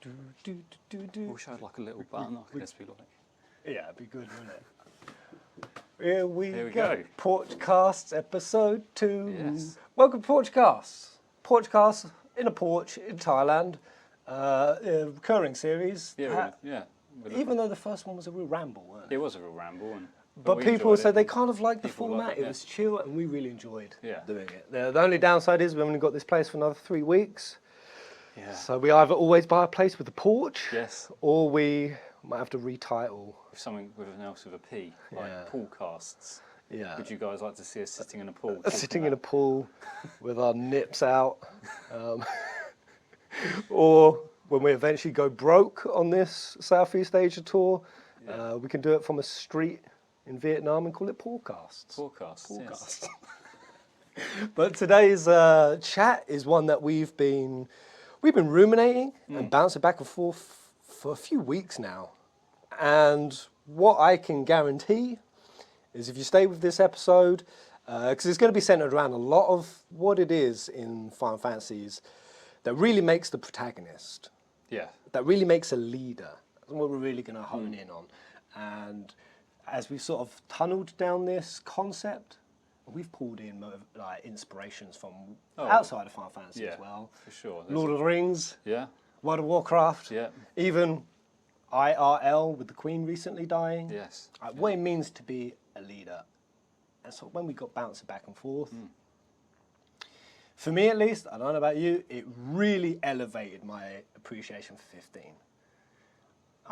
Wish I had like a little button I could just be like. Yeah, it'd be good, wouldn't it? Here we go. Porchcasts episode 2. Yes. Welcome to Porchcasts. Porchcasts in a porch in Thailand. A recurring series. Yeah, Even though the first one was a real ramble, weren't it? It was a real ramble. But people said they kind of liked the People format. liked it, It was chill, and we really enjoyed Yeah. doing it. The only downside is we've only got this place for another 3 weeks. Yeah. So we either always buy a place with a porch, Yes. or we might have to retitle. Something with an else with a P, like Yeah. poolcasts. Yeah. Would you guys like to see us sitting in a pool? Sitting in a pool with our nips out. Or when we eventually go broke on this Southeast Asia tour, we can do it from a street in Vietnam and call it Porchcasts. Porchcasts. Yes. But today's chat is one that we've been ruminating and bouncing back and forth for a few weeks now. And what I can guarantee is if you stay with this episode, because it's going to be centered around a lot of what it is in Final Fantasies that really makes the protagonist. Yeah. That really makes a leader. That's what we're really going to hone in on. And as we've sort of tunneled down this concept, we've pulled in like inspirations from outside of Final Fantasy as well. For sure. Lord of the Rings, Yeah. World of Warcraft, Yeah. even IRL with the Queen recently dying. Yes. What it means to be a leader. And so when we got bouncing back and forth, for me at least, I don't know about you, it really elevated my appreciation for 15.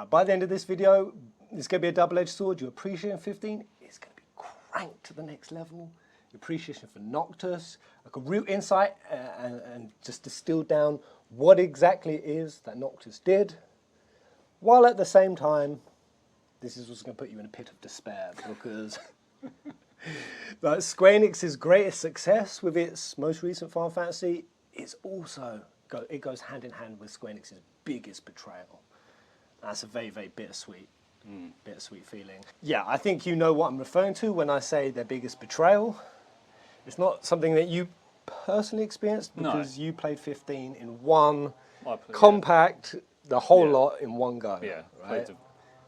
By the end of this video, it's going to be a double-edged sword. Your appreciation for 15 is going to be cranked to the next level. Your appreciation for Noctis, like a real insight and just distill down what exactly it is that Noctis did, while at the same time, this is what's going to put you in a pit of despair because like Square Enix's greatest success with its most recent Final Fantasy is also, it goes hand in hand with Square Enix's biggest betrayal. That's a very, very bittersweet feeling. Yeah, I think you know what I'm referring to when I say their biggest betrayal. It's not something that you personally experienced because you played 15 in one compact, the whole lot in one go. Yeah. Right?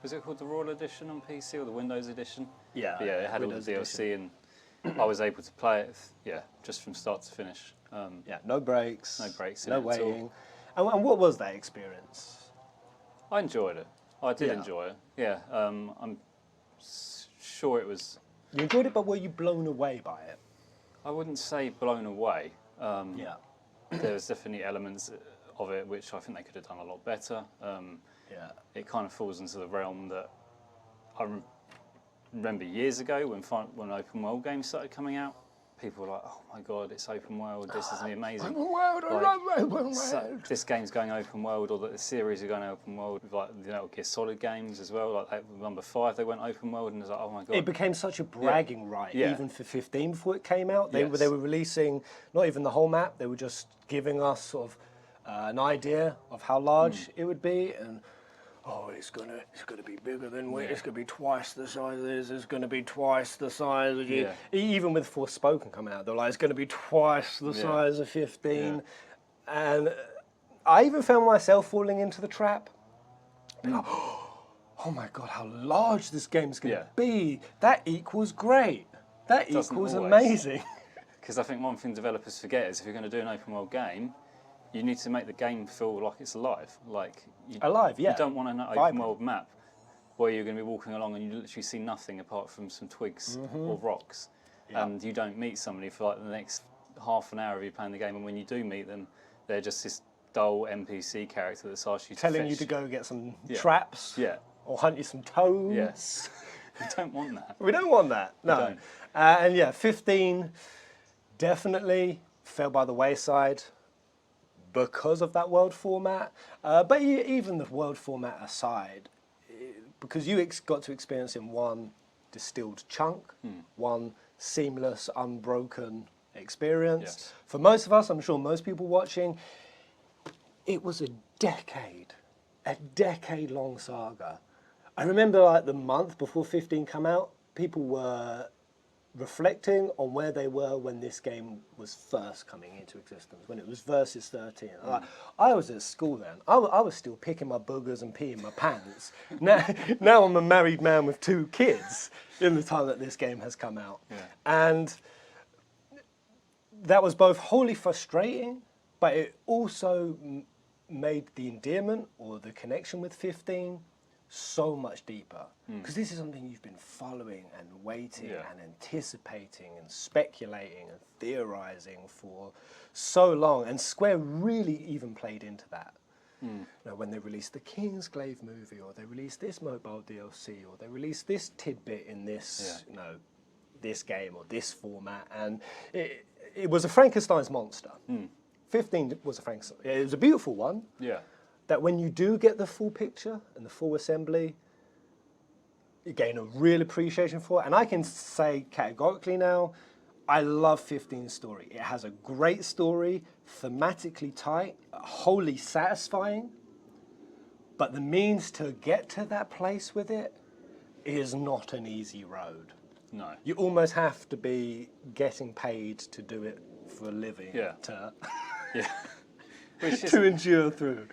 Was it called the Royal Edition on PC or the Windows Edition? Yeah. But yeah, it had Windows all the DLC and I was able to play it, just from start to finish. No breaks. No breaks in No it at all. waiting. And what was that experience? I enjoyed it. I did enjoy it. Yeah, I'm sure it was. You enjoyed it, but were you blown away by it? I wouldn't say blown away. There was definitely elements of it which I think they could have done a lot better. It kind of falls into the realm that I remember years ago when open world games started coming out. People were like, "Oh my God, it's open world! This is amazing! Open world, I love open world." This game's going open world, or that the series are going open world. With like the Metal Gear Solid games as well. Like number 5, they went open world, and it's like, "Oh my God!" It became such a bragging right, even for 15 before it came out. They were releasing not even the whole map; they were just giving us sort of an idea of how large it would be, and it's gonna be bigger than we. It's gonna be twice the size of this. It's gonna be twice the size of you. Even with Forspoken coming out, they're like, it's gonna be twice the size of 15. And I even found myself falling into the trap. Like, oh my God, how large this game's gonna be. That equals great. That equals amazing. Because I think one thing developers forget is if you're going to do an open world game, you need to make the game feel like it's alive. You don't want an open world map where you're going to be walking along and you literally see nothing apart from some twigs or rocks, and you don't meet somebody for like the next half an hour of you playing the game. And when you do meet them, they're just this dull NPC character that's asked you to telling fish. you to go get some traps, or hunt you some toads. Yes, we don't want that. We don't want that. No, and 15 definitely fell by the wayside because of that world format. But even the world format aside, because you got to experience in one distilled chunk, one seamless, unbroken experience. Yes. For most of us, I'm sure most people watching, it was a decade-long saga. I remember like the month before 15 came out, people were reflecting on where they were when this game was first coming into existence, when it was Versus 13. I was at school then. I was still picking my boogers and peeing my pants. Now I'm a married man with 2 kids in the time that this game has come out. Yeah. And that was both wholly frustrating, but it also made the endearment or the connection with 15 so much deeper, because this is something you've been following and waiting and anticipating and speculating and theorizing for so long, and Square really even played into that. You know, when they released the Kingsglaive movie, or they released this mobile DLC, or they released this tidbit in this you know, this game or this format, and it was a Frankenstein's monster. 15 was a Frankenstein. It was a beautiful one. Yeah. That when you do get the full picture and the full assembly, you gain a real appreciation for it. And I can say categorically now, I love 15's story. It has a great story, thematically tight, wholly satisfying, but the means to get to that place with it is not an easy road. No. You almost have to be getting paid to do it for a living to... Yeah. to endure through,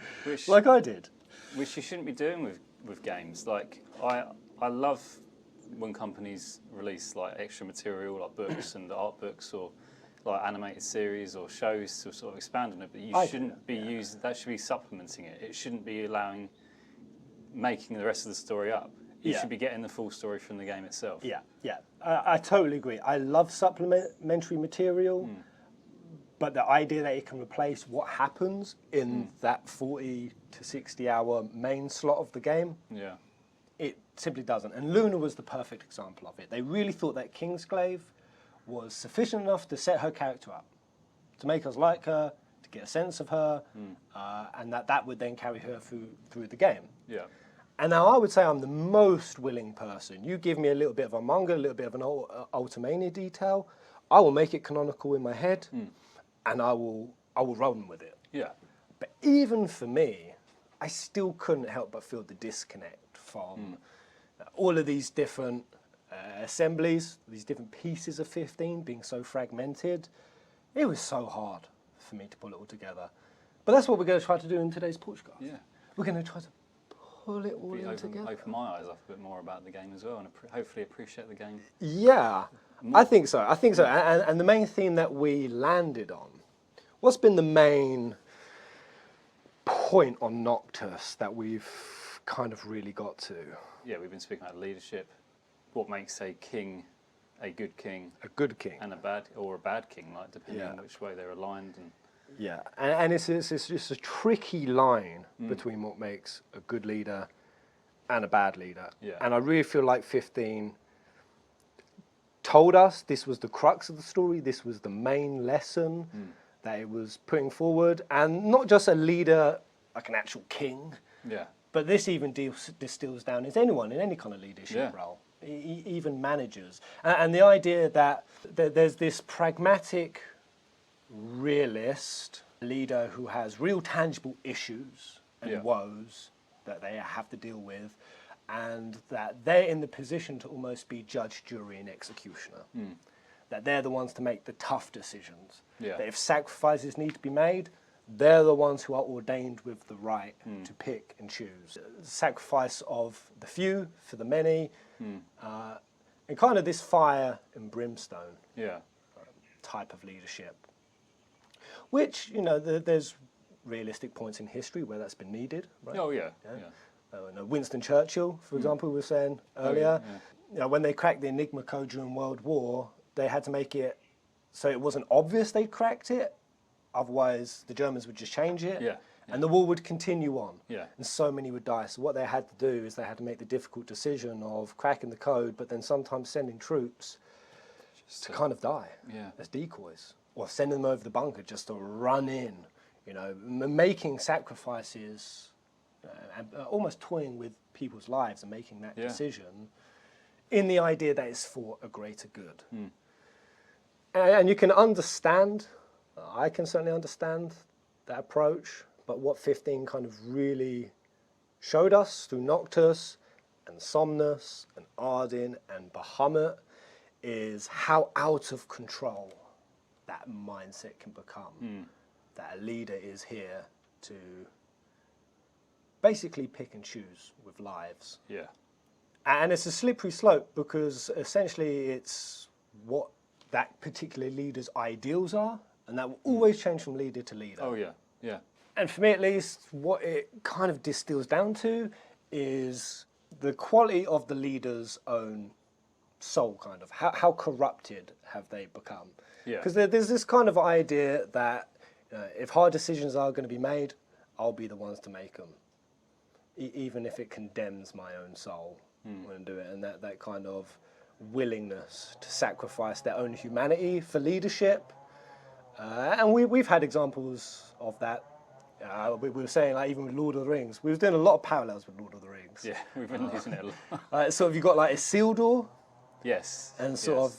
like I did. Which you shouldn't be doing with games. Like, I love when companies release like extra material, like books and art books, or like animated series or shows to sort of expand on it, but you shouldn't be using, that should be supplementing it. It shouldn't be making the rest of the story up. You should be getting the full story from the game itself. Yeah. I totally agree. I love supplementary material. But the idea that it can replace what happens in that 40 to 60 hour main slot of the game, it simply doesn't. And Luna was the perfect example of it. They really thought that Kingsglaive was sufficient enough to set her character up, to make us like her, to get a sense of her, and that would then carry her through the game. Yeah. And now I would say I'm the most willing person. You give me a little bit of a manga, a little bit of an Ultimania detail, I will make it canonical in my head. And I will run with it. Yeah. But even for me, I still couldn't help but feel the disconnect from all of these different assemblies, these different pieces of 15 being so fragmented. It was so hard for me to pull it all together. But that's what we're going to try to do in today's Porchcast. Yeah. We're going to try to pull it all in together. Open my eyes up a bit more about the game as well, and hopefully appreciate the game. Yeah. I think so. And the main theme that we landed on, what's been the main point on Noctis that we've kind of really got to? Yeah, we've been speaking about leadership, what makes a king a good king. A good king. And a bad king, like depending on which way they're aligned. And yeah, and it's just a tricky line between what makes a good leader and a bad leader. Yeah. And I really feel like 15 told us this was the crux of the story, this was the main lesson that it was putting forward, and not just a leader like an actual king, but this even distills down as anyone in any kind of leadership role, even managers. And the idea that there's this pragmatic realist leader who has real tangible issues and woes that they have to deal with, and that they're in the position to almost be judge, jury, and executioner. That they're the ones to make the tough decisions. That if sacrifices need to be made, they're the ones who are ordained with the right to pick and choose. Sacrifice of the few for the many, and kind of this fire and brimstone type of leadership. Which, you know, there's realistic points in history where that's been needed. Right? Oh, yeah. Winston Churchill, for example, we were saying earlier, you know, when they cracked the Enigma code during World War, they had to make it so it wasn't obvious they'd cracked it, otherwise the Germans would just change it, and the war would continue on, and so many would die. So what they had to do is they had to make the difficult decision of cracking the code, but then sometimes sending troops to kind of die as decoys, or sending them over the bunker just to run in, you know, making sacrifices and almost toying with people's lives and making that decision in the idea that it's for a greater good. And you can understand, I can certainly understand that approach, but what 15 kind of really showed us through Noctis and Somnus and Arden and Bahamut is how out of control that mindset can become. That a leader is here to basically pick and choose with lives. Yeah. And it's a slippery slope because essentially it's what that particular leader's ideals are, and that will always change from leader to leader. Oh, yeah, yeah. And for me at least, what it kind of distills down to is the quality of the leader's own soul, kind of. How corrupted have they become? Yeah. Because there's this kind of idea that if hard decisions are going to be made, I'll be the ones to make them. Even if it condemns my own soul when I do it. And that kind of willingness to sacrifice their own humanity for leadership. And we've had examples of that. We were saying, like, even with Lord of the Rings, we were doing a lot of parallels with Lord of the Rings. Yeah, we've been using it a lot. So have you got like Isildur? Yes. And sort of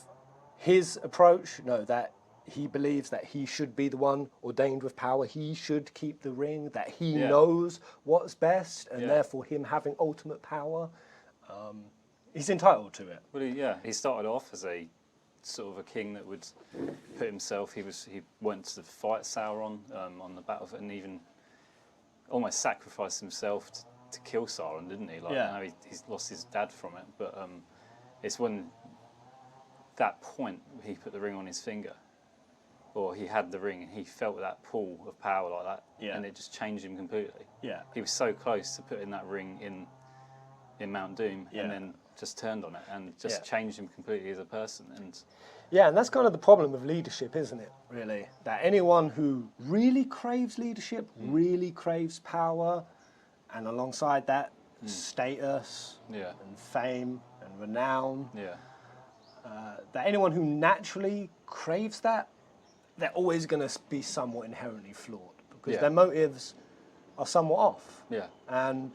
his approach, that he believes that he should be the one ordained with power. He should keep the ring, that he knows what's best, and therefore him having ultimate power, he's entitled to it. Well, he started off as a sort of a king that would put himself, he went to fight Sauron on the battlefield, and even almost sacrificed himself to kill Sauron, didn't he? Like, now he's lost his dad from it, but it's when that point he put the ring on his finger, or he had the ring and he felt that pull of power like that, and it just changed him completely. Yeah, he was so close to putting that ring in Mount Doom, and then just turned on it and just changed him completely as a person. And and that's kind of the problem with leadership, isn't it, really? That anyone who really craves leadership, really craves power, and alongside that, status and fame and renown, that anyone who naturally craves that, they're always going to be somewhat inherently flawed because their motives are somewhat off. Yeah. And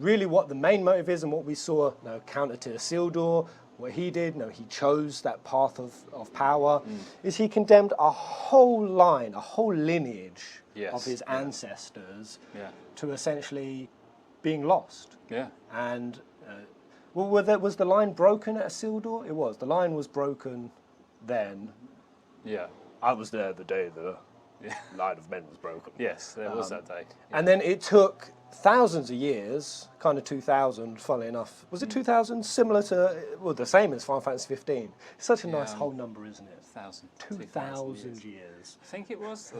really what the main motive is, and what we saw counter to Isildur, what he did, he chose that path of power, is he condemned a whole line, a whole lineage of his ancestors to essentially being lost. Yeah. And was the line broken at Isildur? It was. The line was broken then. Yeah. I was there the day the line of men was broken. Yes, there was that day. Yeah. And then it took thousands of years, kind of 2000, funnily enough. Was it 2000? Similar to, the same as Final Fantasy 15. It's such a nice whole number, isn't it? 2,000 years. I think it was.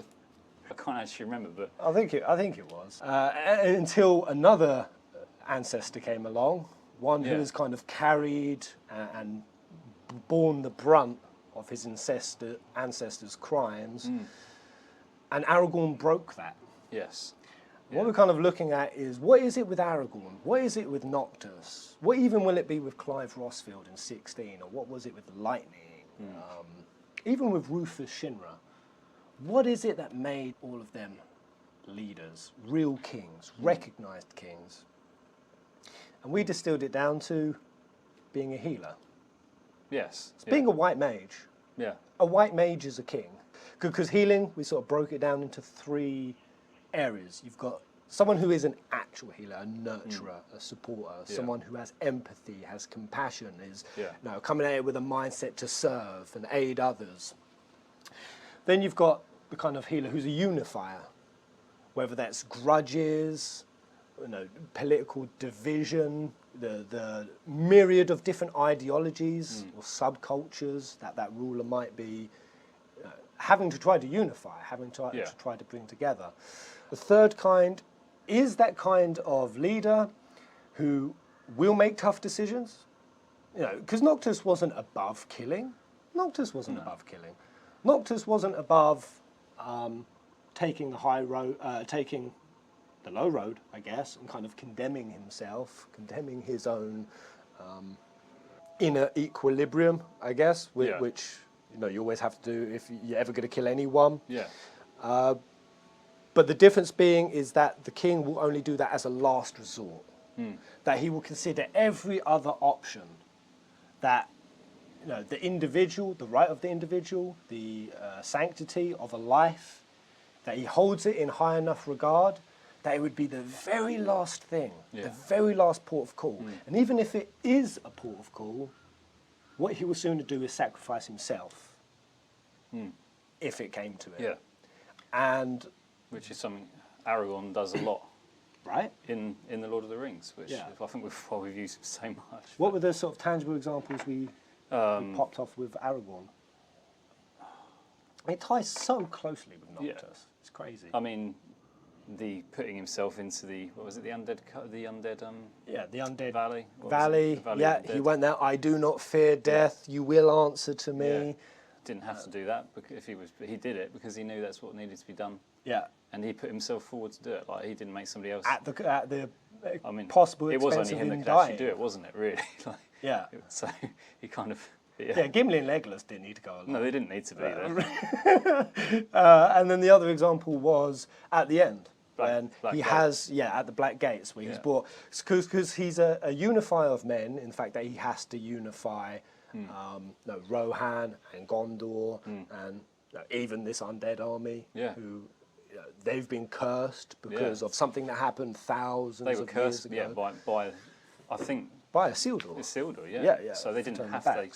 I can't actually remember, but I think it was. Until another ancestor came along, one who has kind of carried and borne the brunt of his ancestors' crimes, and Aragorn broke that. Yes. What we're kind of looking at is, what is it with Aragorn? What is it with Noctis? What even will it be with Clive Rossfield in 16? Or what was it with Lightning? Even with Rufus Shinra. What is it that made all of them leaders, real kings, recognised kings? And we distilled it down to being a healer. Yes. It's being a white mage. Yeah. A white mage is a king. Because healing, we sort of broke it down into 3 areas. You've got someone who is an actual healer, a nurturer, a supporter, someone who has empathy, has compassion, is coming at it with a mindset to serve and aid others. Then you've got the kind of healer who's a unifier, whether that's grudges, political division, the myriad of different ideologies or subcultures that ruler might be having to try to unify, having to try to bring together. The third kind is that kind of leader who will make tough decisions. Because Noctis wasn't above killing. Noctis wasn't above killing. Noctis wasn't above taking the high road, taking the low road, I guess, and kind of condemning himself, condemning his own inner equilibrium, I guess, which you always have to do if you're ever going to kill anyone. Yeah. But the difference being is that the king will only do that as a last resort. That he will consider every other option. That the individual, the right of the individual, the sanctity of a life, that he holds it in high enough regard that it would be the very last thing, the very last port of call. And even if it is a port of call, what he will sooner do is sacrifice himself, if it came to it. Yeah. And which is something Aragorn does a lot. Right. In the Lord of the Rings, which I think we've used so much. What were the sort of tangible examples we popped off with Aragorn? It ties so closely with Noctis. Yeah. It's crazy. I mean, the putting himself into the the undead the undead valley. Valley. Yeah, he went there. I do not fear death. You will answer to me. Yeah. Didn't have to do that because he did it because he knew that's what needed to be done. Yeah. And he put himself forward to do it. Like he didn't make somebody else. At the I mean, possible it was expense only him of that could dying. actually do it, wasn't it? Really. Like, yeah. So he kind of. Yeah, Gimli and Legolas didn't need to go along. No, they didn't need to be there. And then the other example was at the end. When Black he Gate. has, at the Black Gates, where he's brought, because he's a unifier of men, in fact, that he has to unify Rohan and Gondor and even this undead army, who they've been cursed because of something that happened thousands of years ago. They were cursed, by I think... By Isildur. Isildur, Yeah. So they didn't have to...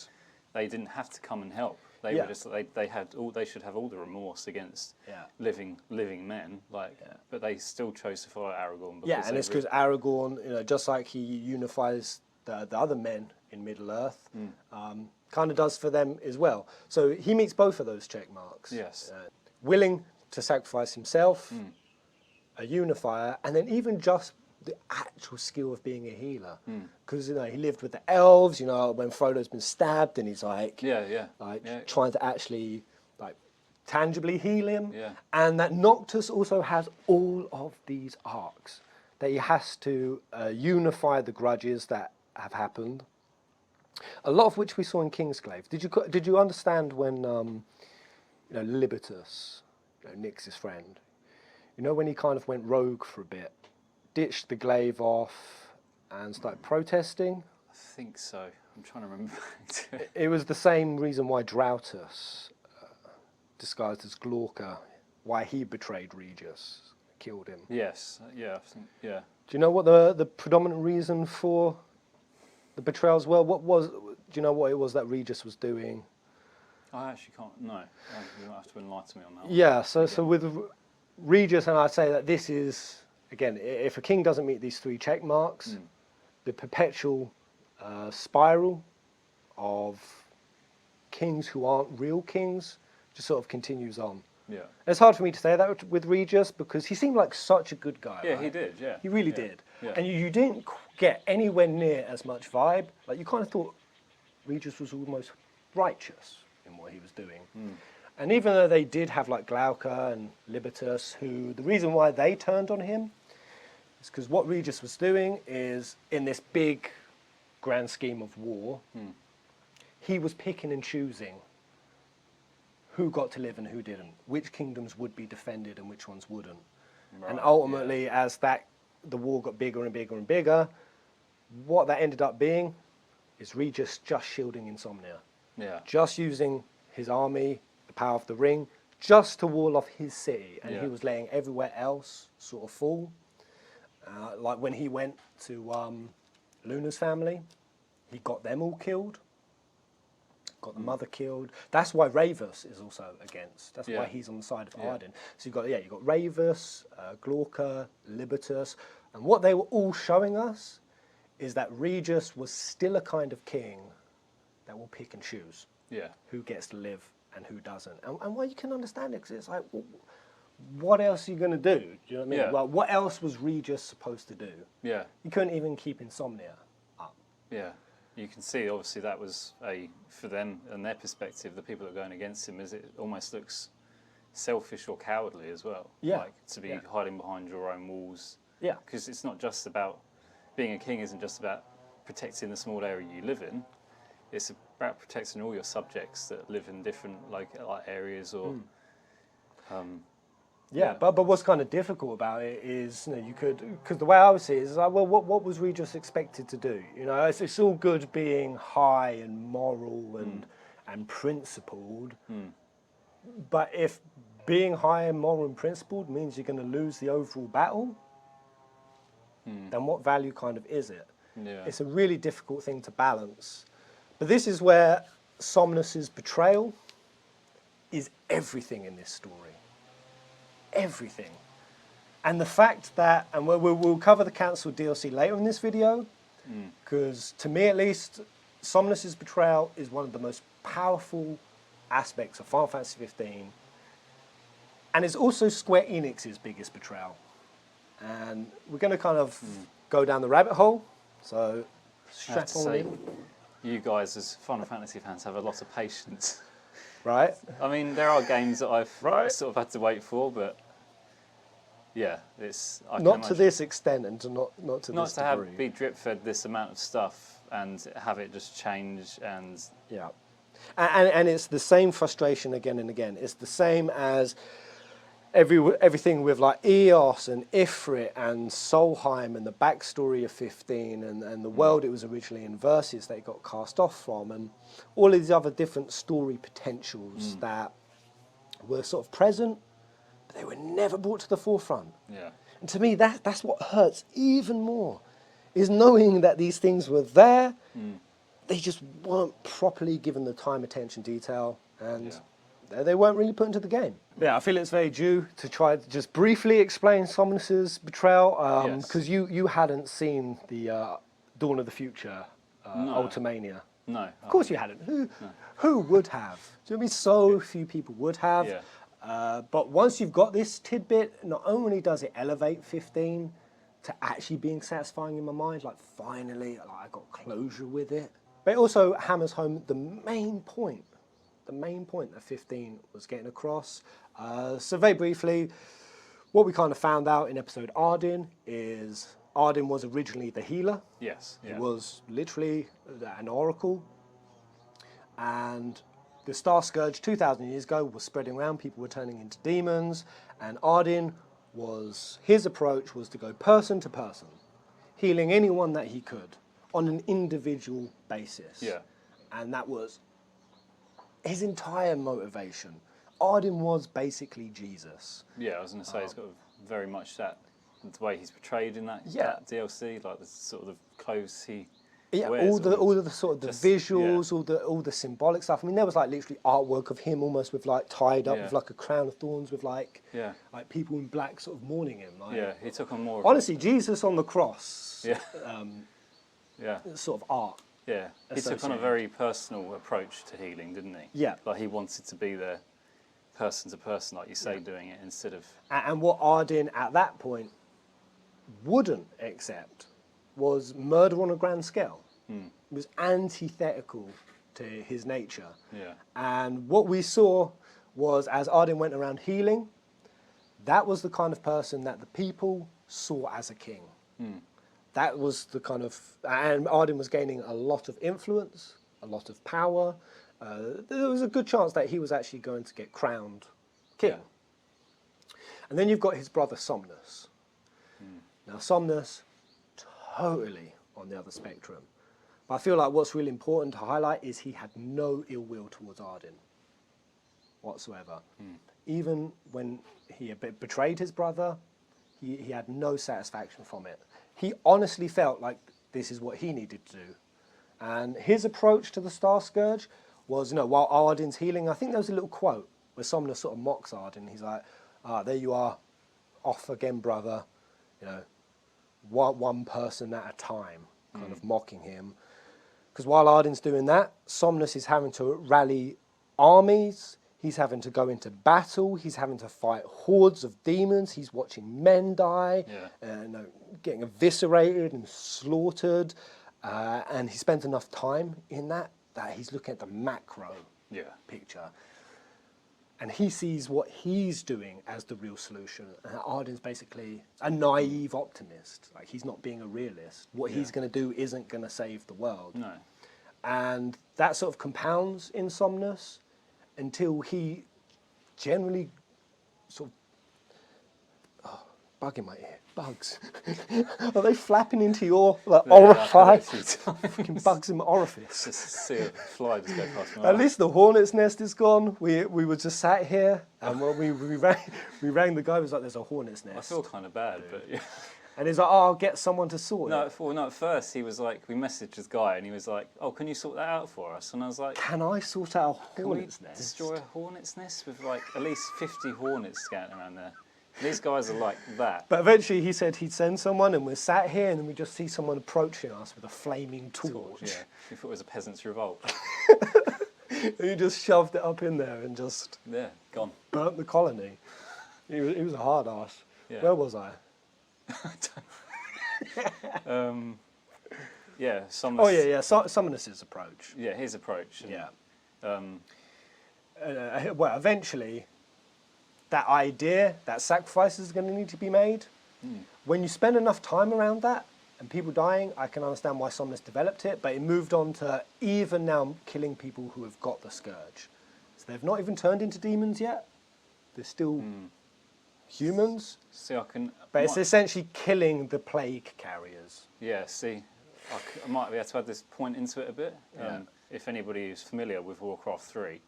They didn't have to come and help. They were just they should have all the remorse against living men, but they still chose to follow Aragorn. And it's because Aragorn, just like he unifies the other men in Middle Earth, kind of does for them as well. So he meets both of those check marks. Yes, willing to sacrifice himself, a unifier, and then even just the actual skill of being a healer, because he lived with the elves. When Frodo's been stabbed, and he's trying to actually tangibly heal him. And that Noctis also has all of these arcs that he has to unify the grudges that have happened. A lot of which we saw in Kingsglaive. Did you understand when Libitus, Nyx's friend, when he kind of went rogue for a bit? Ditched the glaive off and started protesting? I think so. I'm trying to remember. It was the same reason why Drautus, disguised as Glorka, why he betrayed Regis, killed him. Yes, I think, Do you know what the predominant reason for the betrayals were? Do you know what it was that Regis was doing? I actually can't, no. You might have to enlighten me on that one. Yeah, so with Regis, and I'd say that this is... Again, if a king doesn't meet these 3 check marks, the perpetual spiral of kings who aren't real kings just sort of continues on. Yeah. And it's hard for me to say that with Regis because he seemed like such a good guy. Yeah, right? he did, yeah. He really did. Yeah. And you didn't get anywhere near as much vibe. Like you kind of thought Regis was almost righteous in what he was doing. And even though they did have like Glauca and Libitus, who the reason why they turned on him is because what Regis was doing is in this big grand scheme of war, he was picking and choosing who got to live and who didn't, which kingdoms would be defended and which ones wouldn't. Right, and ultimately, as the war got bigger and bigger and bigger, what that ended up being is Regis just shielding Insomnia. Yeah. Just using his army, the power of the ring, just to wall off his city. And he was letting everywhere else sort of fall. Like when he went to Luna's family, he got them all killed. Got the mother killed. That's why Ravus is also against. That's why he's on the side of Arden. So you've got Ravus, Glorka, Libitus, and what they were all showing us is that Regis was still a kind of king that will pick and choose who gets to live and who doesn't. And why you can understand it, because it's like, well, what else are you going to do? Do you know what I mean? Yeah. Well, what else was Regis supposed to do? Yeah. You couldn't even keep Insomnia up. Yeah. You can see, obviously, that was for them and their perspective, the people that are going against him, is it almost looks selfish or cowardly as well. Yeah. Like to be hiding behind your own walls. Yeah. Because it's not just about, being a king isn't just about protecting the small area you live in. It's about protecting all your subjects that live in different like areas or. But what's kind of difficult about it is, you could, because the way I would see it is like, well, what was Regis expected to do? It's all good being high and moral and principled, but if being high and moral and principled means you're going to lose the overall battle, then what value kind of is it? Yeah. It's a really difficult thing to balance. But this is where Somnus's betrayal is everything in this story. Everything. And the fact that, and we'll cover the cancelled DLC later in this video, because to me at least, Somnus's betrayal is one of the most powerful aspects of Final Fantasy 15, and it's also Square Enix's biggest betrayal. And we're going to kind of go down the rabbit hole, so strap on in. You guys as Final Fantasy fans have a lot of patience. Right. I mean, there are games that I've sort of had to wait for, but yeah, it's... Not to this extent and not to this degree. Not to be drip-fed this amount of stuff and have it just change and... Yeah. And it's the same frustration again and again. It's the same as everything with like Eos and Ifrit and Solheim and the backstory of 15 and the world it was originally in Versus that it got cast off from, and all of these other different story potentials that were sort of present, but they were never brought to the forefront. Yeah. And to me, that's what hurts even more, is knowing that these things were there, they just weren't properly given the time, attention, detail, and they weren't really put into the game. Yeah, I feel it's very due to try to just briefly explain Somnus's betrayal, because you hadn't seen the Dawn of the Future Ultimania. No. Of course you hadn't. Who would have? Do you know what I mean? So few people would have. Yeah. But once you've got this tidbit, not only does it elevate 15 to actually being satisfying in my mind, like finally, like I got closure with it, but it also hammers home the main point that 15 was getting across. So very briefly, what we kind of found out in episode Arden is Arden was originally the healer. Yes. He was literally an oracle. And the Star Scourge 2,000 years ago was spreading around, people were turning into demons, and Arden his approach was to go person to person, healing anyone that he could on an individual basis. Yeah. And that was his entire motivation. Arden was basically Jesus. Yeah, I was going to say, he's got very much the way he's portrayed in that DLC, like the sort of clothes he wears. all of the sort of the visuals, all the symbolic stuff. I mean, there was like literally artwork of him almost with like tied up with like a crown of thorns with like people in black sort of mourning him. Like, he took on more. Honestly, Jesus on the cross. Sort of art. Yeah, he took on a very personal approach to healing, didn't he? Yeah. Like he wanted to be there person to person, like you say, doing it instead of... And what Arden at that point wouldn't accept was murder on a grand scale. It was antithetical to his nature. Yeah. And what we saw was, as Arden went around healing, that was the kind of person that the people saw as a king. That was the kind of... And Arden was gaining a lot of influence, a lot of power. There was a good chance that he was actually going to get crowned king. Yeah. And then you've got his brother Somnus. Now Somnus, totally on the other spectrum. But I feel like what's really important to highlight is he had no ill will towards Arden whatsoever. Even when he betrayed his brother, he had no satisfaction from it. He honestly felt like this is what he needed to do. And his approach to the Star Scourge was, while Arden's healing, I think there was a little quote where Somnus sort of mocks Arden. He's like, there you are, off again, brother. One person at a time, kind of mocking him. Because while Arden's doing that, Somnus is having to rally armies. He's having to go into battle. He's having to fight hordes of demons. He's watching men die, getting eviscerated and slaughtered. And he spent enough time in that he's looking at the macro picture. And he sees what he's doing as the real solution. And Arden's basically a naive optimist. Like, he's not being a realist. What he's going to do isn't going to save the world. No. And that sort of compounds in Somnus until he generally sort of... bug in my ear. Bugs. Are they flapping into your orifice? Freaking bugs in my orifice. Just see a fly just go past my At least the hornet's nest is gone. We were just sat here, and when we rang the guy, he was like, "There's a hornet's nest." I feel kind of bad, but yeah. And he's like, oh, I'll get someone to sort it. No, at first he was like, we messaged this guy and he was like, oh, can you sort that out for us? And I was like, can I sort out a hornet's nest? Destroy a hornet's nest with like at least 50 hornets scouting around there. These guys are like that. But eventually he said he'd send someone, and we're sat here and then we just see someone approaching us with a flaming torch. Yeah, we thought it was a peasant's revolt. And he just shoved it up in there and just gone. burnt the colony. He was a hard ass. Yeah. Where was I? Somnus. Oh yeah. Somnus's approach. Yeah, his approach. Well, eventually, that idea that sacrifices are going to need to be made. When you spend enough time around that and people dying, I can understand why Somnus developed it. But it moved on to even now killing people who have got the scourge. So they've not even turned into demons yet. They're still humans. See, But it's essentially killing the plague carriers. Yeah, see, I might be able to add this point into it a bit. If anybody is familiar with Warcraft 3,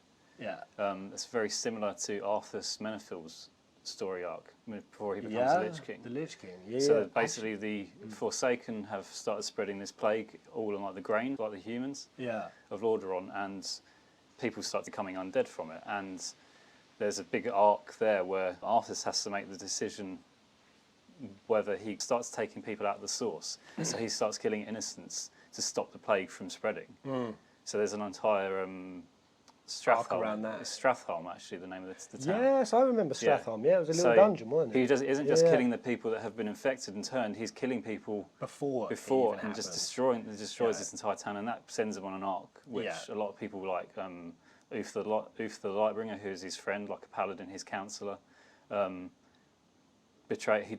it's very similar to Arthas Menethil's story arc before he becomes the Lich King. The Lich King, So basically the Forsaken have started spreading this plague all on like the grain, like the humans of Lordaeron, and people start becoming undead from it. And there's a big arc there where Arthas has to make the decision whether he starts taking people out of the source. So he starts killing innocents to stop the plague from spreading. So there's an entire Stratholm. Around that. It's Stratholm, actually, the name of the town. Yes, I remember Stratholm. Yeah, it was a little dungeon, wasn't it? He isn't just killing the people that have been infected and turned. He's killing people before and just destroys this entire town, and that sends him on an arc, which a lot of people like. Oof the Lightbringer, who's his friend, like a paladin, his counsellor. Betray. He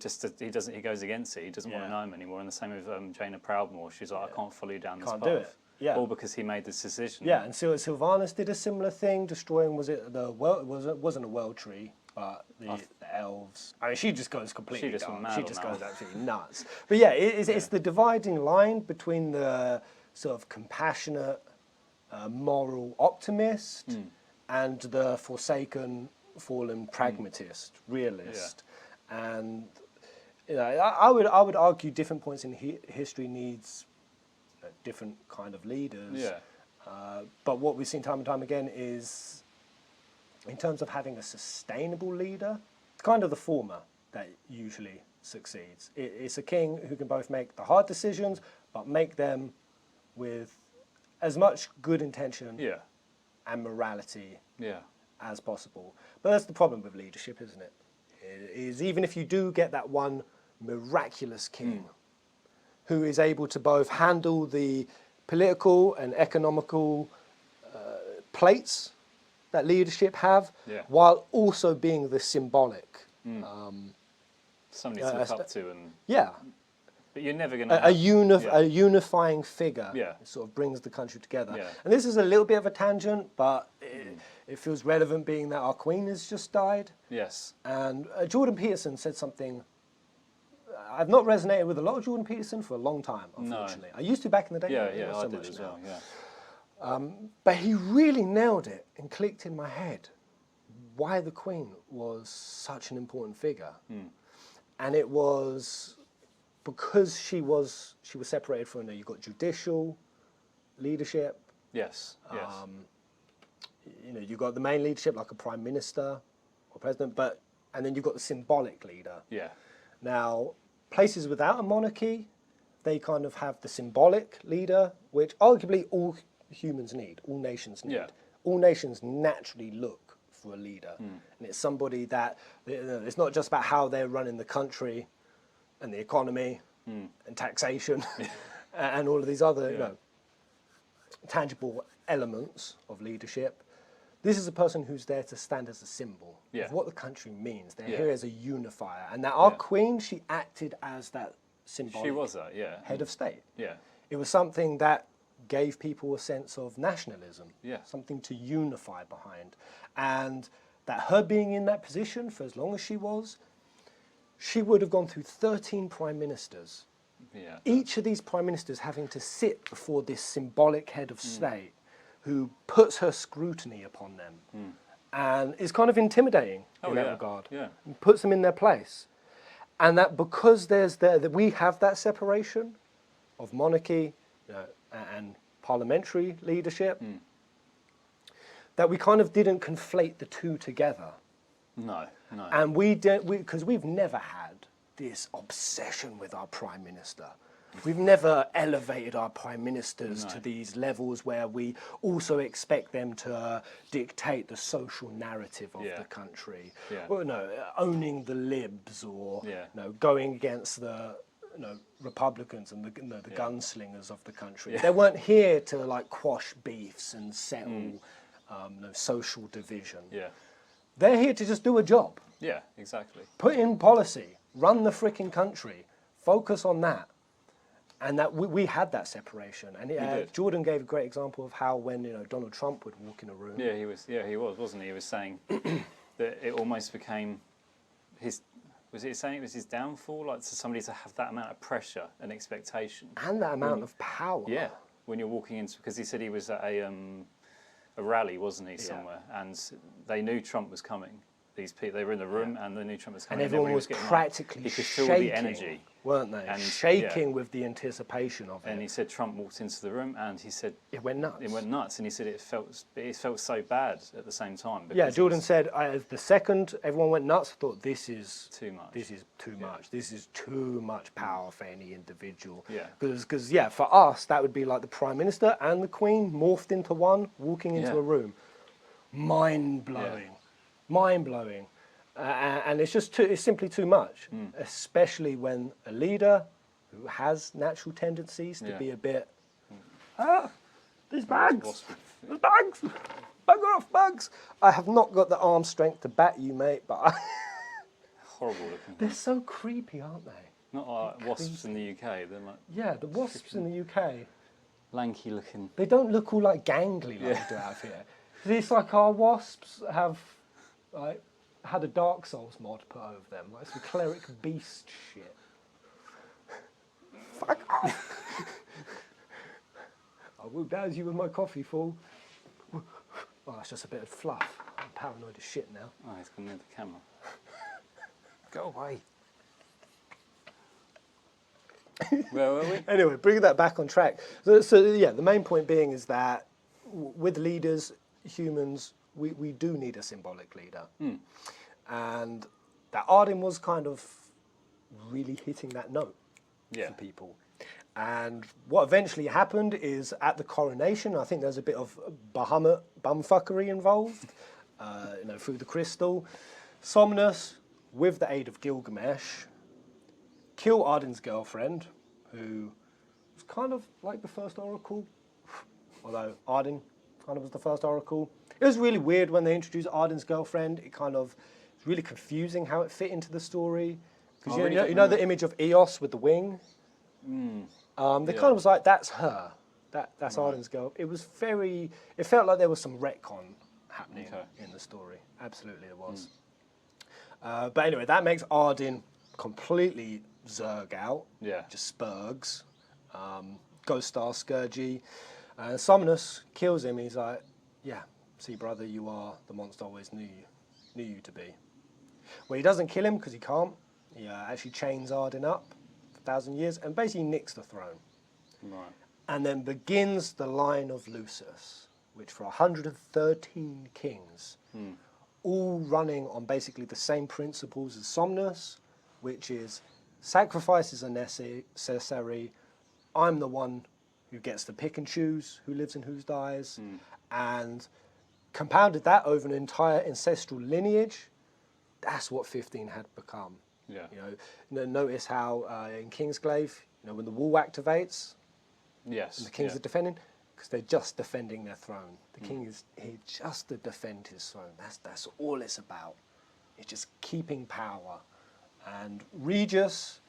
goes against it. He doesn't want to know him anymore. And the same with Jaina Proudmoore. She's like, I can't follow you down this path. Do it. Yeah. All because he made this decision. Yeah, and Sylvanas did a similar thing, destroying wasn't a world tree, but the elves. I mean, she just goes completely dark. She just goes absolutely nuts. But yeah, it's the dividing line between the sort of compassionate, moral optimist and the forsaken, fallen pragmatist, realist. And you know, I would argue different points in history needs different kind of leaders. But what we've seen time and time again is, in terms of having a sustainable leader, kind of the former that usually succeeds. It's a king who can both make the hard decisions, but make them with as much good intention and morality as possible. But that's the problem with leadership, isn't it? Is even if you do get that one miraculous king who is able to both handle the political and economical plates that leadership have, while also being the symbolic. Somebody to look up to, and but you're never going to a unifying figure. That sort of brings the country together. And this is a little bit of a tangent, but it feels relevant, being that our Queen has just died. And Jordan Peterson said something. I've not resonated with a lot of Jordan Peterson for a long time, unfortunately. I used to back in the day. I did as well. But he really nailed it and clicked in my head why the Queen was such an important figure. And it was because she was separated from, you've got judicial leadership. Yes. You know, you've got the main leadership like a prime minister or president, and then you've got the symbolic leader. Now, places without a monarchy, they kind of have the symbolic leader, which arguably all humans need, all nations need. All nations naturally look for a leader. And it's somebody that, it's not just about how they're running the country and the economy and taxation and all of these other tangible elements of leadership. This is a person who's there to stand as a symbol of what the country means. They're here as a unifier. And that our Queen, she acted as that symbolic head of state. It was something that gave people a sense of nationalism, something to unify behind. And that her being in that position for as long as she was, she would have gone through 13 prime ministers. Each of these prime ministers having to sit before this symbolic head of state who puts her scrutiny upon them and is kind of intimidating in that regard, and puts them in their place. And that because that we have that separation of monarchy, and parliamentary leadership, that we kind of didn't conflate the two together. No. And because we've never had this obsession with our prime minister. We've never elevated our prime ministers to these levels where we also expect them to dictate the social narrative of the country. Or, owning the libs, or going against the Republicans and the gunslingers of the country. They weren't here to like quash beefs and settle social division. They're here to just do a job. Yeah, exactly. Put in policy, run the freaking country, focus on that. And that we had that separation. And Jordan gave a great example of how when Donald Trump would walk in a room. Yeah, he was, wasn't he? He was saying that it almost became his. Was he saying it was his downfall? Like for somebody to have that amount of pressure and expectation. And that amount of power. Yeah, when you're walking into, because he said he was at a rally, wasn't he, somewhere, and they knew Trump was coming. These people, they were in the room, and they knew Trump was coming. And everyone was practically shaking, feel the energy, weren't they? And shaking with the anticipation of it. And he said Trump walked into the room, and he said it went nuts. It went nuts, and he said it felt so bad at the same time. Yeah, Jordan said the second everyone went nuts, I thought this is too much. This is too much. This is too much power for any individual. Yeah. Because for us that would be like the Prime Minister and the Queen morphed into one, walking into a room. Mind blowing. Mind blowing. And it's simply too much, especially when a leader who has natural tendencies to be a bit, these bags, there's bags, bugger off bags. I have not got the arm strength to bat you, mate, but horrible looking. They're so creepy, aren't they? Not like wasps in the UK. They're like the wasps in the UK. Lanky looking. They don't look all like gangly like they do out here. It's like our wasps have like had a Dark Souls mod put over them, like some cleric beast shit. Fuck off! I will douse you with my coffee, fool. Oh, that's just a bit of fluff. I'm paranoid as shit now. Oh, he's gone near the camera. Go away. Where were we? Anyway, bringing that back on track. So the main point being is that with leaders, humans, we do need a symbolic leader. And that Arden was kind of really hitting that note for people. And what eventually happened is at the coronation, I think there's a bit of Bahamut bumfuckery involved, through the crystal. Somnus, with the aid of Gilgamesh, kill Arden's girlfriend, who was kind of like the first oracle, although Arden kind of was the first oracle. It was really weird when they introduced Arden's girlfriend. It kind of was really confusing how it fit into the story. Because you know the image of Eos with the wing? They kind of was like, that's her. That's Arden's girl. It felt like there was some retcon happening in the story. Absolutely there was. But anyway, that makes Arden completely Zerg out. Yeah. Just spurgs. Ghost Star Scourgy. Somnus kills him. He's like, yeah, see, brother, you are the monster I always knew you to be. Well, he doesn't kill him because he can't. He actually chains Arden up for 1,000 years and basically nicks the throne. Right. And then begins the line of Lucis, which for 113 kings, all running on basically the same principles as Somnus, which is sacrifices are necessary. I'm the one who gets to pick and choose who lives and who dies, and compounded that over an entire ancestral lineage. That's what 15 had become. Yeah. Notice how in Kingsglaive, when the wall activates, yes, and the kings are defending, because they're just defending their throne. The king is here just to defend his throne. That's all it's about. It's just keeping power. And Regis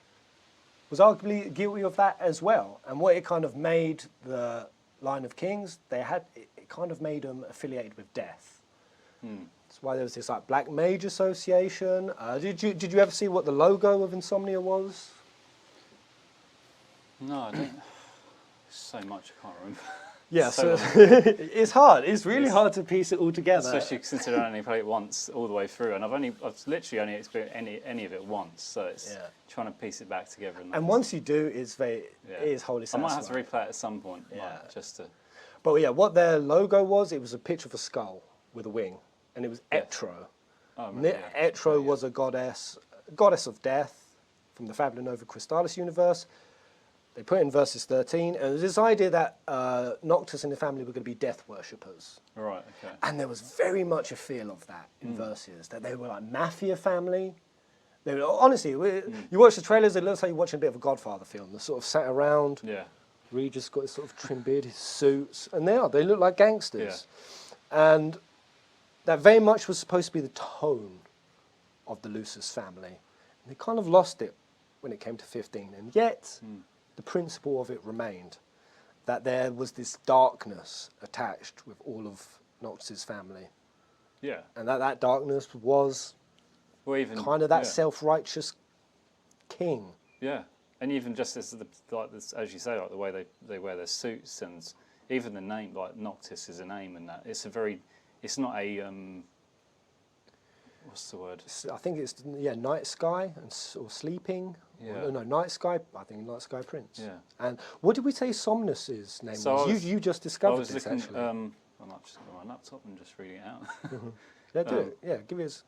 was arguably guilty of that as well. And what it kind of made the line of kings, it kind of made them affiliated with death. That's why there was this like Black Mage Association. Did you ever see what the logo of Insomnia was? No, I don't. So much I can't remember. Yeah, so it's hard. It's really hard to piece it all together. Especially considering I only played it once all the way through, and I've literally only experienced any of it once. So it's trying to piece it back together. And once you do, it is wholly satisfying. I might have to replay it at some point. Just to. But yeah, what their logo was, it was a picture of a skull with a wing, and it was Etro. Oh, right, Etro was a goddess of death from the Fabula Nova Crystallis universe. They put in Versus 13, and there was this idea that Noctis and the family were going to be death worshippers. Right, okay. And there was very much a feel of that in Versus, that they were like mafia family. They were, honestly, you watch the trailers, it looks like you're watching a bit of a Godfather film. They sort of sat around. Yeah. Regis got his sort of trim beard, his suits, and they look like gangsters. Yeah. And that very much was supposed to be the tone of the Lucis family. And they kind of lost it when it came to 15, and yet the principle of it remained, that there was this darkness attached with all of Noctis' family. Yeah. And that darkness was kind of that self-righteous king. Yeah. And even just as as you say, like the way they wear their suits, and even the name, like Noctis is a name, and that it's not a what's the word? I think it's night sky or sleeping. Yeah. No, night sky. I think night sky prince. Yeah. And what did we say Somnus' name was? You just discovered this actually. I might just go on my laptop and just read it out. Yeah, do it. Yeah, give us.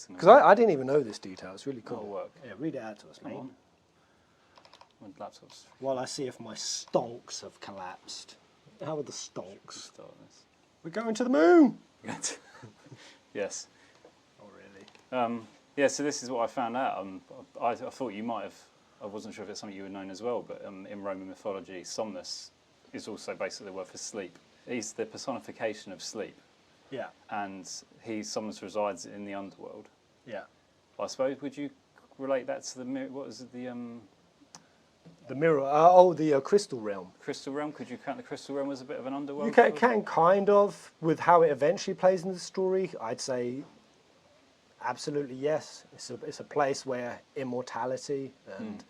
Because I didn't even know this detail. It's really cool. It'll work. Yeah, read it out to us, mate. My laptop's. While I see if my stonks have collapsed. How are the stonks? Start this. We're going to the moon. Yes. Oh really? Yeah. So this is what I found out. I thought you might have. I wasn't sure if it's something you would known as well, but in Roman mythology, Somnus is also basically the word for sleep. He's the personification of sleep. Yeah. And Somnus resides in the underworld. Yeah. I suppose, would you relate that to what was it, the mirror, the crystal realm. Crystal realm? Could you count the crystal realm as a bit of an underworld? You can kind of, with how it eventually plays in the story, I'd say absolutely yes. It's a place where immortality and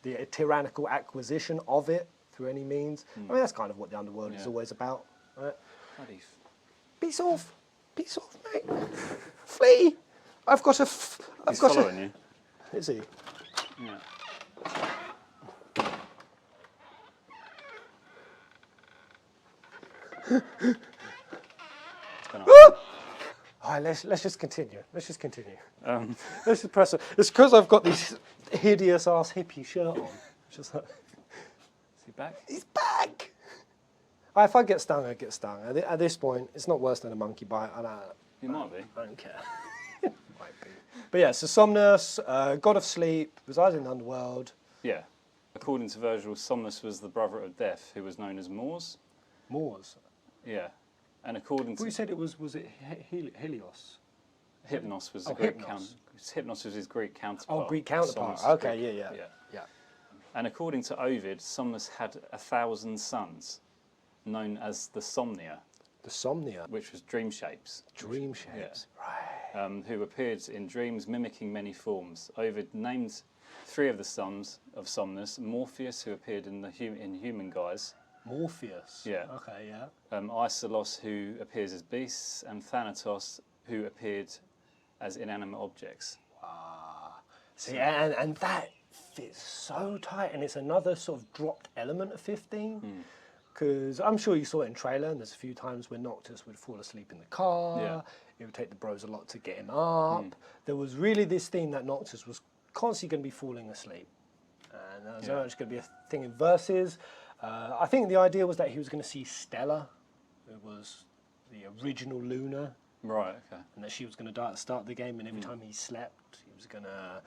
the tyrannical acquisition of it through any means. I mean, that's kind of what the underworld is always about, right? Peace off, mate. Flee. He's following you. Is he? Yeah. All right, let's just continue. Let's just press it. It's because I've got this hideous ass hippie shirt on. Just like, is he back? He's back. If I get stung, I get stung. At this point, it's not worse than a monkey bite. You might be. I don't care. Might be. But yeah, so Somnus, god of sleep, resides in the underworld. Yeah. According to Virgil, Somnus was the brother of Death, who was known as Mors. Mors? Yeah. And according to... We said it was it Helios? Hypnos was the Greek counterpart. Hypnos was his Greek counterpart. Oh, Greek counterpart. Okay, yeah. And according to Ovid, Somnus had 1,000 sons, known as the Somnia. The Somnia? Which was dream shapes. Dream shapes, right. Who appeared in dreams mimicking many forms. Ovid named 3 of the sons of Somnus: Morpheus, who appeared in human guise. Morpheus? Yeah. Okay, yeah. Isolos, who appears as beasts, and Thanatos, who appeared as inanimate objects. Wow. See, and that fits so tight, and it's another sort of dropped element of 15. Because I'm sure you saw it in trailer, and there's a few times where Noctis would fall asleep in the car. Yeah. It would take the bros a lot to get him up. There was really this theme that Noctis was constantly going to be falling asleep. And that was very much going to be a thing in Versus. I think the idea was that he was going to see Stella, who was the original Luna. Right, okay. And that she was going to die at the start of the game, and every time he slept, he was going to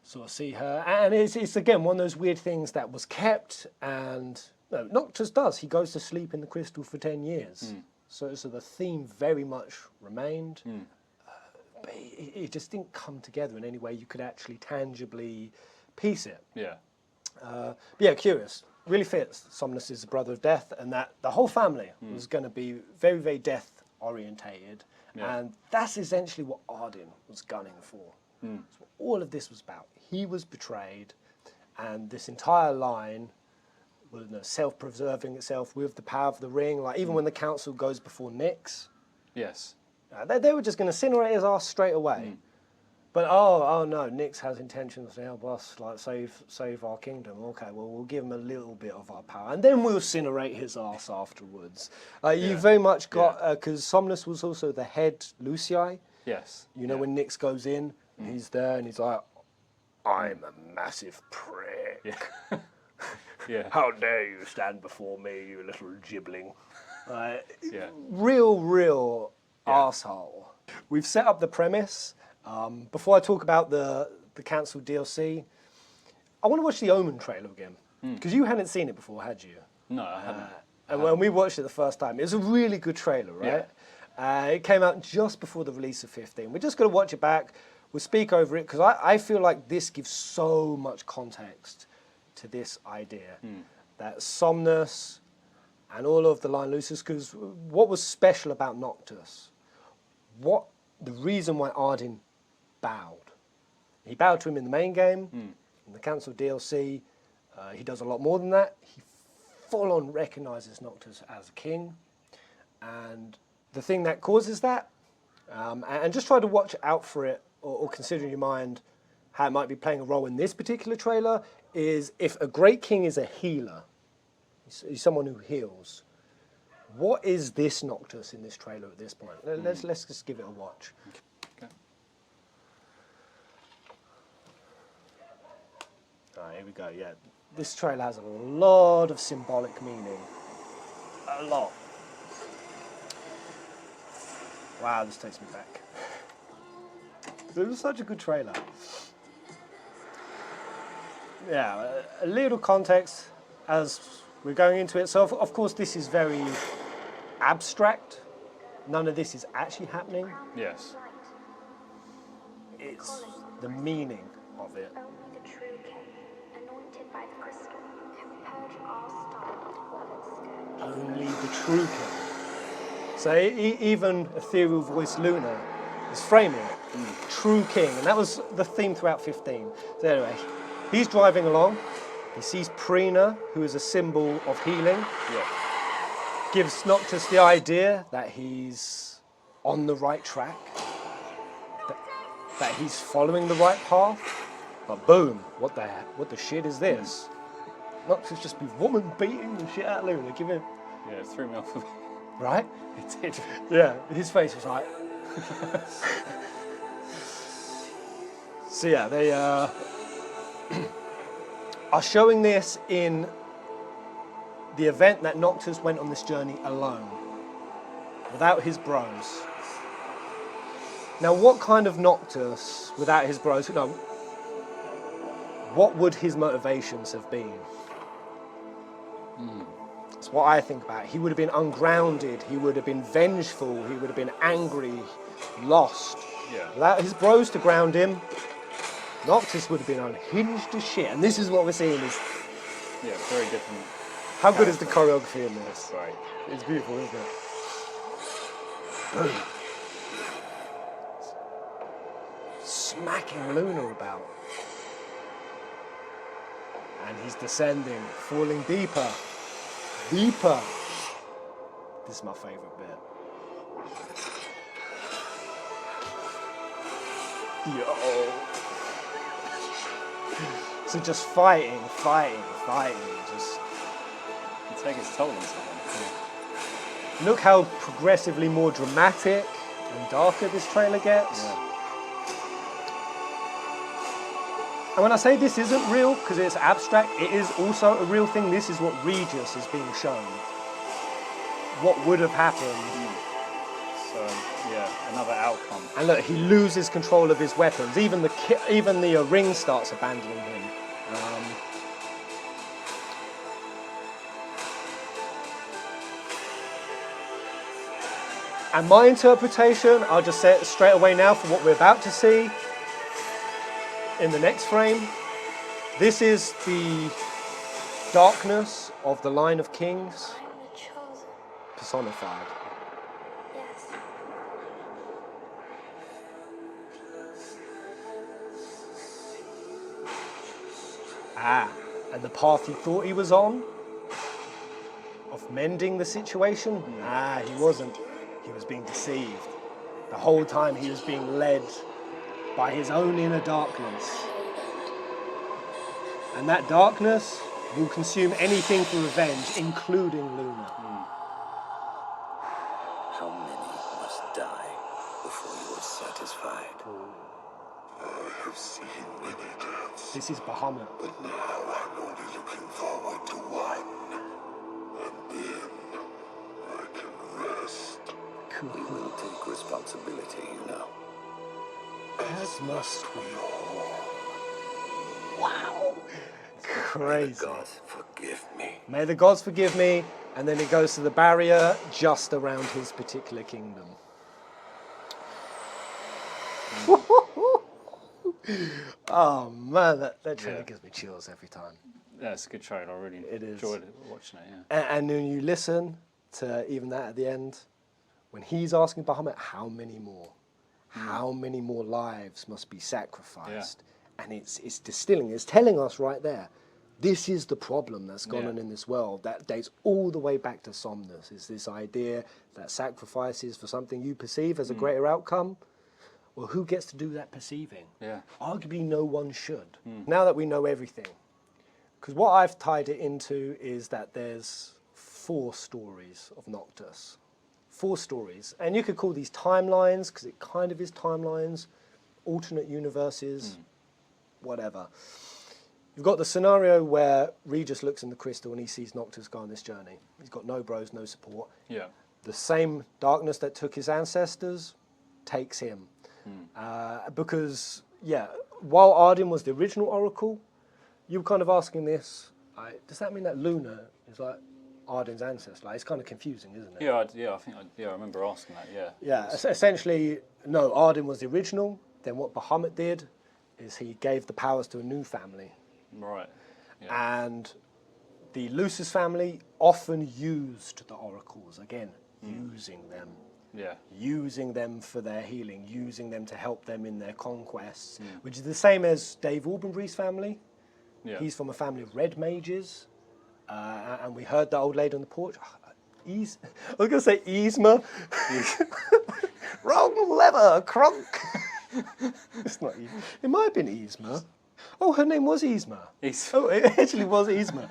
sort of see her. And it's again, one of those weird things that was kept, and no, Noctis does. He goes to sleep in the crystal for 10 years. So the theme very much remained. But it just didn't come together in any way you could actually tangibly piece it. Yeah. But yeah, curious. Really fits. Somnus is the brother of Death, and that the whole family was going to be very, very death orientated. Yeah. And that's essentially what Arden was gunning for. That's what all of this was about. He was betrayed, and this entire line self-preserving itself with the power of the ring. Like even when the council goes before Nyx, Yes. they were just going to incinerate his ass straight away. But oh no, Nyx has intentions to help us, like save our kingdom. Okay, well we'll give him a little bit of our power, and then we'll incinerate his ass afterwards. You very much got because Somnus was also the head Lucii. Yes. You know when Nyx goes in, and he's there, and he's like, "I'm a massive prick. Yeah. Yeah. How dare you stand before me, you little gibbling." Yeah. Real arsehole. We've set up the premise. Before I talk about the cancelled DLC, I want to watch the Omen trailer again. Because you hadn't seen it before, had you? No, I haven't. And when we watched it the first time, it was a really good trailer, right? It came out just before the release of 15. We're just going to watch it back. We'll speak over it, because I feel like this gives so much context to this idea. That Somnus and all of the line losers, because what was special about Noctis? The reason why Arden bowed. He bowed to him in the main game, in the cancelled DLC. He does a lot more than that. He full on recognises Noctis as a king. And the thing that causes that, and just try to watch out for it, or consider in your mind how it might be playing a role in this particular trailer, is if a great king is a healer, he's someone who heals, what is this Noctis in this trailer at this point? Let's just give it a watch. Okay. Alright, here we go, yeah. This trailer has a lot of symbolic meaning. A lot. Wow, this takes me back. It was such a good trailer. Yeah, a little context as we're going into it. So, of course, this is very abstract. None of this is actually happening. Yes. It's the meaning of it. Only the true king, anointed by the crystal, can purge our star of its scourge. Only the true king. So even ethereal voice Luna is framing it. True king. And that was the theme throughout 15. So anyway, he's driving along. He sees Prina, who is a symbol of healing. Yeah. Gives Noctis the idea that he's on the right track, that he's following the right path. But boom, what the shit is this? Noctis just be woman beating the shit out of Luna. Give him. Yeah, it threw me off a bit. Right? It did. Yeah, his face was like. So yeah, they are showing this in the event that Noctis went on this journey alone, without his bros. Now, what kind of Noctis without his bros? No, what would his motivations have been? That's what I think about. He would have been ungrounded. He would have been vengeful. He would have been angry, lost. Yeah. Without his bros to ground him, Noctis would have been unhinged as shit. And this is what we're seeing. Yeah, very different. How good is the choreography in this? Right. It's beautiful, isn't it? Smacking Luna about. And he's descending, falling deeper. Deeper. This is my favourite bit. Yo. So just fighting. Just It takes its toll on someone. look how progressively more dramatic and darker this trailer gets. Yeah. And when I say this isn't real, because it's abstract, it is also a real thing. This is what Regis is being shown. What would have happened. So, yeah, another outcome. And look, he loses control of his weapons. Even the ring starts abandoning him. And my interpretation, I'll just say it straight away now for what we're about to see in the next frame. This is the darkness of the line of kings I'm the chosen. personified. Yes. And the path he thought he was on of mending the situation? He wasn't. He was being deceived. The whole time he was being led by his own inner darkness. And that darkness will consume anything for revenge, including Luna. How many must die before you are satisfied? I have seen many deaths, This is Bahamut. but now I'm only looking forward to one. And then I can rest. We will take responsibility, you know. As must we all. Wow. Crazy. Gods forgive me. May the gods forgive me. And then it goes to the barrier just around his particular kingdom. Oh man, that trailer gives me chills every time. Yeah, it's a good trailer. I really enjoyed watching it. Yeah. And then you listen to even that at the end, when he's asking Bahamut, how many more? How many more lives must be sacrificed? And it's distilling, it's telling us right there, this is the problem that's gone on in this world. That dates all the way back to Somnus. Is this idea that sacrifices for something you perceive as a greater outcome? Well, who gets to do that perceiving? Yeah. Arguably no one should. Now that we know everything, because what I've tied it into is that there's 4 stories of Noctis. 4 stories. And you could call these timelines, because it kind of is timelines, alternate universes, whatever. You've got the scenario where Regis looks in the crystal and he sees Noctis go on this journey. He's got no bros, no support. Yeah. The same darkness that took his ancestors takes him. Because, while Arden was the original Oracle, you were kind of asking this, does that mean that Luna is like Arden's ancestor? Like, it's kind of confusing, isn't it? I think I remember asking that. Yeah. Yeah, essentially, no, Arden was the original. Then what Bahamut did is he gave the powers to a new family. Right. Yeah. And the Lucis family often used the oracles, again, using them. Yeah. Using them for their healing, using them to help them in their conquests, which is the same as Dave Albenbury's family. Yeah. He's from a family of red mages, and we heard that old lady on the porch. I was going to say Yzma. Wrong lever, crunk. It's not Yzma. It might have been Yzma. Oh, her name was Yzma. Oh, it actually was Yzma.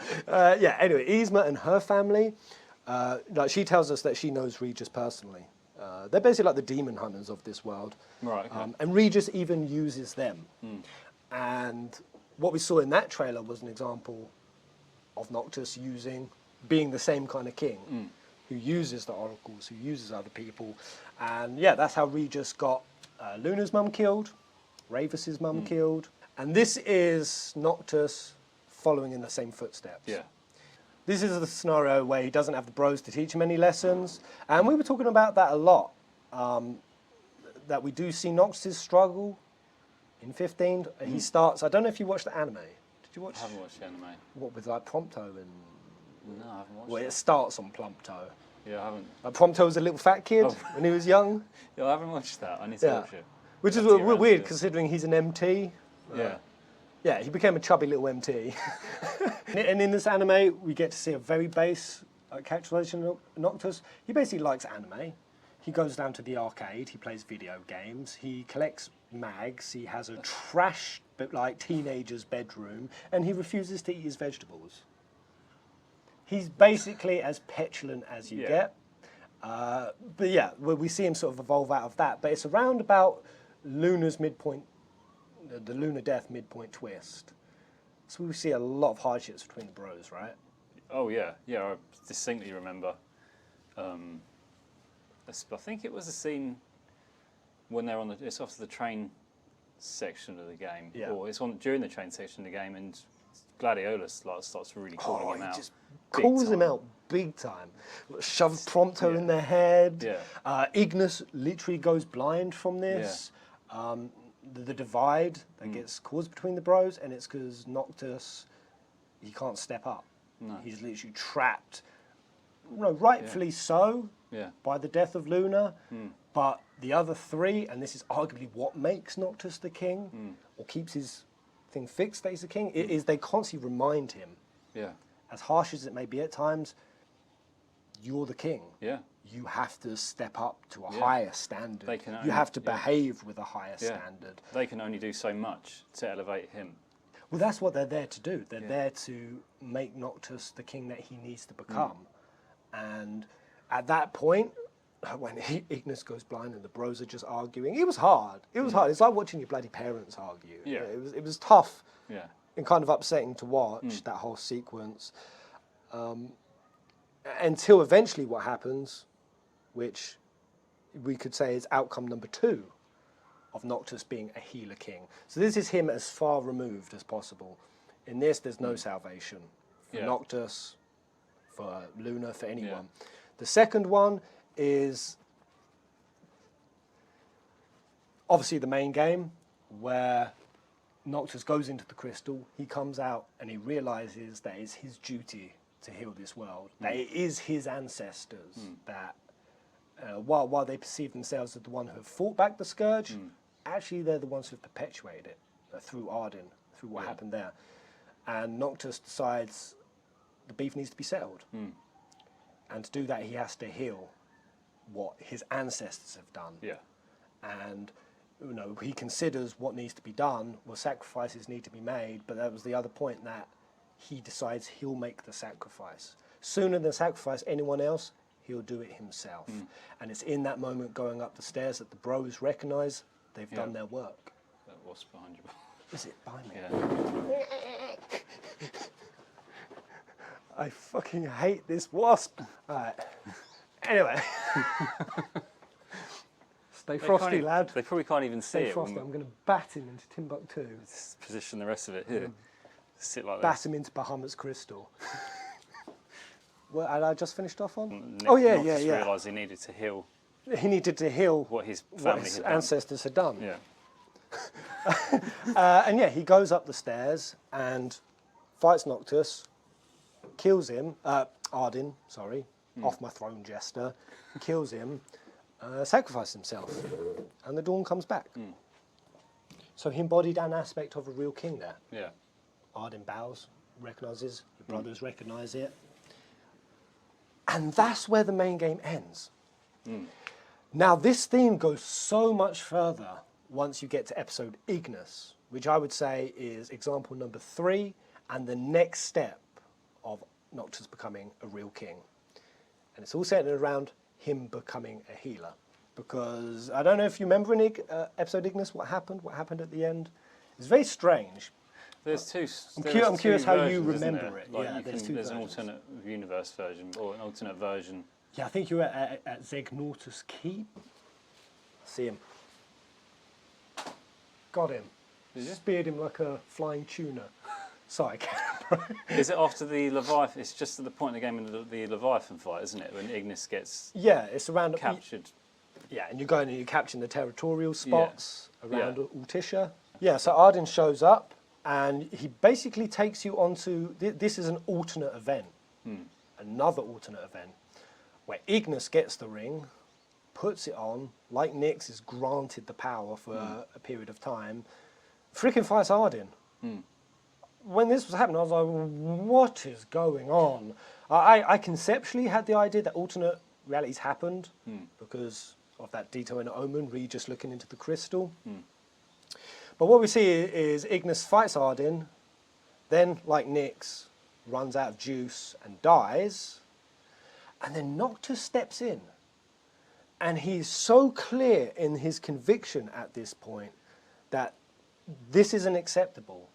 Anyway, Yzma and her family, she tells us that she knows Regis personally. They're basically like the demon hunters of this world. Right. Okay. And Regis even uses them. And what we saw in that trailer was an example of Noctis being the same kind of king, who uses the oracles, who uses other people. And that's how Regis got Luna's mum killed, Ravis's mum killed. And this is Noctis following in the same footsteps. Yeah. This is the scenario where he doesn't have the bros to teach him any lessons. And we were talking about that a lot, that we do see Noctis struggle in 15. He starts, I don't know if you watched the anime. Did you watch? I haven't watched the anime. What, with like Prompto and... No, I haven't watched Well, it. it starts on Prompto. Yeah, I haven't. Like Prompto was a little fat kid when he was young. Yeah, I haven't watched that. I need to watch it. Which is I'll see around weird to this. considering he's an MT. Yeah. Yeah, he became a chubby little MT. And in this anime, we get to see a very base characterization of Noctis. He basically likes anime. He goes down to the arcade, he plays video games, he collects mags, he has a trash, but like teenager's bedroom, and he refuses to eat his vegetables. He's basically as petulant as you get. But we see him sort of evolve out of that. But it's around about Luna's midpoint, the Luna death midpoint twist. So we see a lot of hardships between the bros, right? Oh yeah, I distinctly remember. I think it was a scene when they're on it's off the train section of the game, or it's on during the train section of the game, and Gladiolus starts really calling him out. Just calls him out big time. Shoves Prompto in their head. Yeah. Ignis literally goes blind from this. The divide that gets caused between the bros, and it's because Noctis, he can't step up. No. He's literally trapped, rightfully so, by the death of Luna. But the other 3, and this is arguably what makes Noctis the king, or keeps his thing fixed that he's the king, is they constantly remind him, as harsh as it may be at times, you're the king. Yeah. You have to step up to a higher standard. They can You have to behave with a higher standard. They can only do so much to elevate him. Well, that's what they're there to do. They're there to make Noctis the king that he needs to become. And at that point, when Ignis goes blind and the bros are just arguing, it was hard. It was hard. It's like watching your bloody parents argue. Yeah. It was tough and kind of upsetting to watch, that whole sequence. Until eventually what happens, which we could say is outcome number 2 of Noctis being a healer king. So this is him as far removed as possible. In this, there's no salvation for Noctis, for Luna, for anyone. The second one is obviously the main game, where Noctis goes into the crystal, he comes out and he realizes that it's his duty to heal this world, that it is his ancestors that while they perceive themselves as the one who have fought back the Scourge, actually they're the ones who have perpetuated it through Arden, through what happened there. And Noctis decides the beef needs to be settled. And to do that, he has to heal what his ancestors have done. And he considers what needs to be done, what sacrifices need to be made, but that was the other point, that he decides he'll make the sacrifice. Sooner than sacrifice anyone else, he'll do it himself. And it's in that moment going up the stairs that the bros recognise they've done their work. That wasp behind you. Is it behind me? Yeah. I fucking hate this wasp. Alright. Anyway. Stay frosty, lad. They probably can't even see Stay it. frosty. I'm going to bat him into Timbuktu. Just position the rest of it here. Sit like Bat this. him into Bahamut's crystal. Well, had I just finished off on? Noctis realised he needed to heal. He needed to heal what his family his had done. ancestors had done. Yeah. And he goes up the stairs and fights Noctis, kills him, Arden, sorry, off my throne jester, kills him, sacrifices himself, and the dawn comes back. So he embodied an aspect of a real king there. Yeah. Arden bows, recognises, the brothers recognise it. And that's where the main game ends. Now, this theme goes so much further once you get to episode Ignis, which I would say is example number 3 and the next step of Noctis becoming a real king. And it's all centered around him becoming a healer. Because I don't know if you remember in episode Ignis what happened at the end. It's very strange. There's two. I'm curious how you versions, remember it. Like Yeah, there's an versions. alternate universe version or an alternate version. Yeah, I think you were at Zegnortus Keep. See him. Got him. Did you? Speared him like a flying tuna. Sorry, bro. Is it after the Leviathan? It's just at the point in the game in the Leviathan fight, isn't it? When Ignis gets Yeah, it's around captured. Yeah, and you're going and you're capturing the territorial spots around Ultisha. Yeah, so Arden shows up and he basically takes you onto this is an alternate event, another alternate event, where Ignis gets the ring, puts it on, like Nyx is granted the power for a period of time, freaking fights Arden. When this was happening, I was like, what is going on? I conceptually had the idea that alternate realities happened because of that detail in Omen, Regis looking into the crystal. But what we see is Ignis fights Arden, then, like Nyx, runs out of juice and dies, and then Noctis steps in. And he's so clear in his conviction at this point that this isn't acceptable.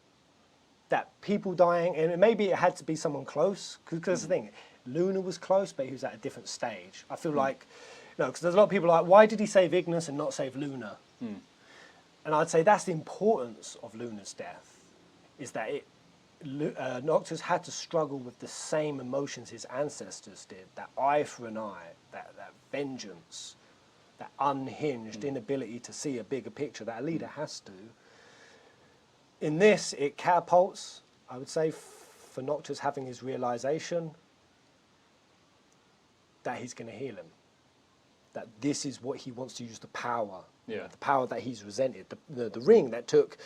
That people dying, and maybe it had to be someone close, because the thing, Luna was close, but he was at a different stage. I feel like, because there's a lot of people like, why did he save Ignis and not save Luna? And I'd say that's the importance of Luna's death, is that Noctis had to struggle with the same emotions his ancestors did, that eye for an eye, that vengeance, that unhinged inability to see a bigger picture that a leader has to. In this, it catapults, I would say, for Noctis having his realization that he's going to heal him. That this is what he wants to use the power. Yeah. The power that he's resented. The ring that took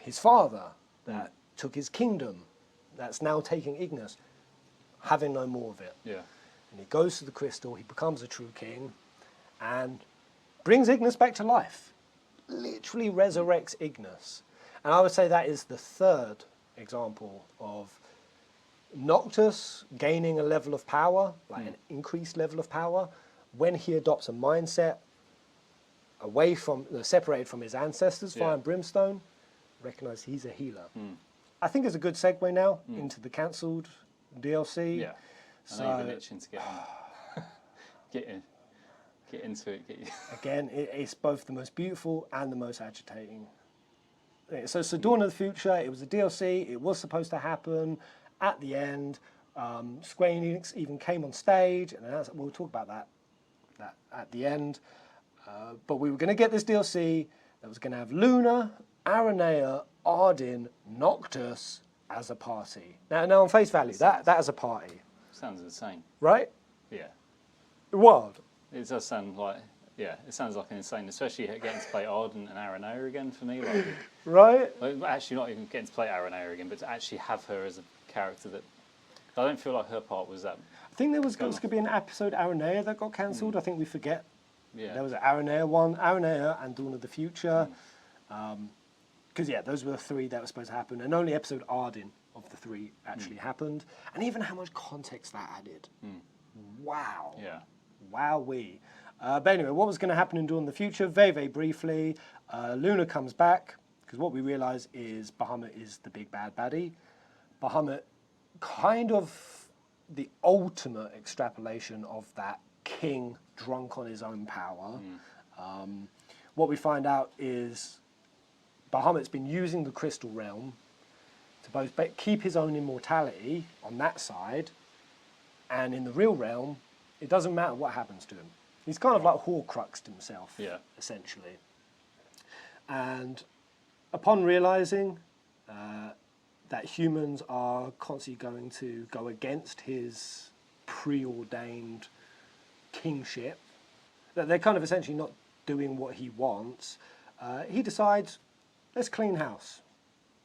his father, that took his kingdom, that's now taking Ignis, having no more of it. Yeah. and he goes to the crystal, he becomes a true king, and brings Ignis back to life. Literally resurrects Ignis. And I would say that is the third example of Noctis gaining a level of power, like an increased level of power, when he adopts a mindset away from, separated from his ancestors, Fire and Brimstone, recognize he's a healer. I think it's a good segue now into the cancelled DLC. Yeah. I know you've been itching to get on. Get into it. Again, it's both the most beautiful and the most agitating. So Dawn of the Future, it was a DLC, it was supposed to happen. At the end, Square Enix even came on stage, and announced, we'll talk about that at the end. But we were going to get this DLC that was going to have Luna, Aranea, Arden, Noctis as a party. Now on face value, that as a party. Sounds insane. Right? Yeah. Wild. It does sound like, it sounds like an insane, especially getting to play Arden and Aranea again for me. Right? Like, actually, not even getting to play Aranea again, but to actually have her as a character that I don't feel like her part was that. I think there was going to be an episode Aranea that got cancelled. I think we forget. Yeah. There was an Aranea one, Aranea and Dawn of the Future. Because, those were the three that were supposed to happen. And only episode Arden of the three actually happened. And even how much context that added. Wow. Yeah. Wowee. But anyway, what was going to happen in Dawn of the Future? Very, very briefly, Luna comes back. Because what we realise is Bahamut is the big bad baddie. Bahamut, kind of the ultimate extrapolation of that king drunk on his own power. What we find out is Bahamut's been using the Crystal Realm to both keep his own immortality on that side, and in the real realm, it doesn't matter what happens to him. He's kind of like Horcruxed himself, essentially. And upon realising that humans are constantly going to go against his preordained kingship, that they're kind of essentially not doing what he wants, he decides, let's clean house.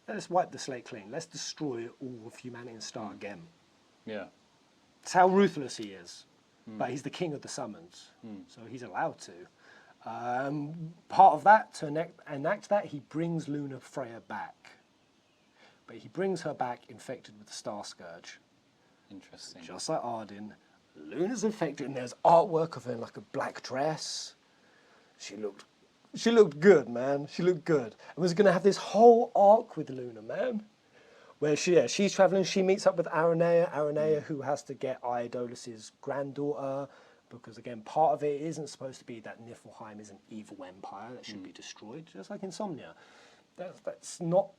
Let's wipe the slate clean. Let's destroy all of humanity and start again. Yeah. That's how ruthless he is. But he's the king of the summons, so he's allowed to. Part of that, to enact that, he brings Luna Freya back. But he brings her back infected with the Star Scourge. Interesting. Just like Arden, Luna's infected, and there's artwork of her in like a black dress. She looked good, man. She looked good. And was going to have this whole arc with Luna, man. Where she's travelling, she meets up with Aranea, who has to get Idolus's granddaughter, because again, part of it isn't supposed to be that Niflheim is an evil empire that should be destroyed, just like Insomnia. That's not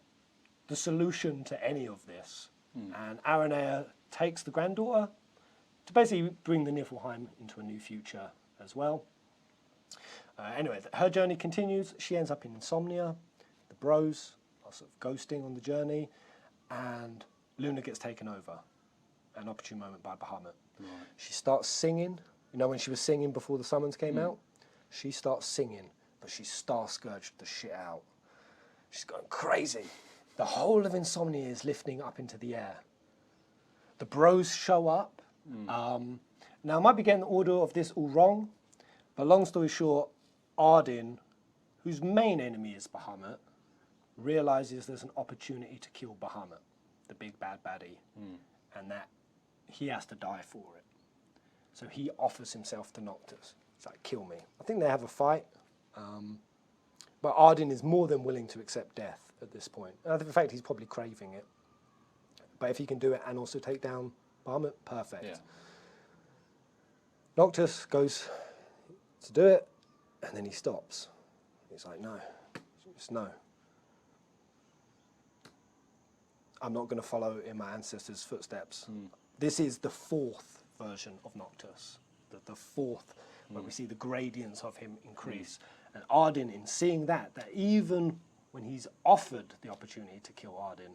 the solution to any of this. And Aranea takes the granddaughter to basically bring the Niflheim into a new future as well. Anyway, her journey continues. She ends up in Insomnia. The bros are sort of ghosting on the journey. And Luna gets taken over. An opportune moment by Bahamut. Right. She starts singing. You know when she was singing before the summons came out? She starts singing, but she's Star Scourged the shit out. She's going crazy. The whole of Insomnia is lifting up into the air. The bros show up. Now I might be getting the order of this all wrong, but long story short, Arden, whose main enemy is Bahamut, realizes there's an opportunity to kill Bahamut, the big bad baddie, and that he has to die for it. So he offers himself to Noctis. It's like, kill me. I think they have a fight, but Arden is more than willing to accept death at this point. In fact, he's probably craving it. But if he can do it and also take down Bahamut, perfect. Yeah. Noctis goes to do it, and then he stops. He's like, no, just no. I'm not going to follow in my ancestors' footsteps. This is the fourth version of Noctis, the fourth, where we see the gradients of him increase. And Arden, in seeing that even when he's offered the opportunity to kill Arden,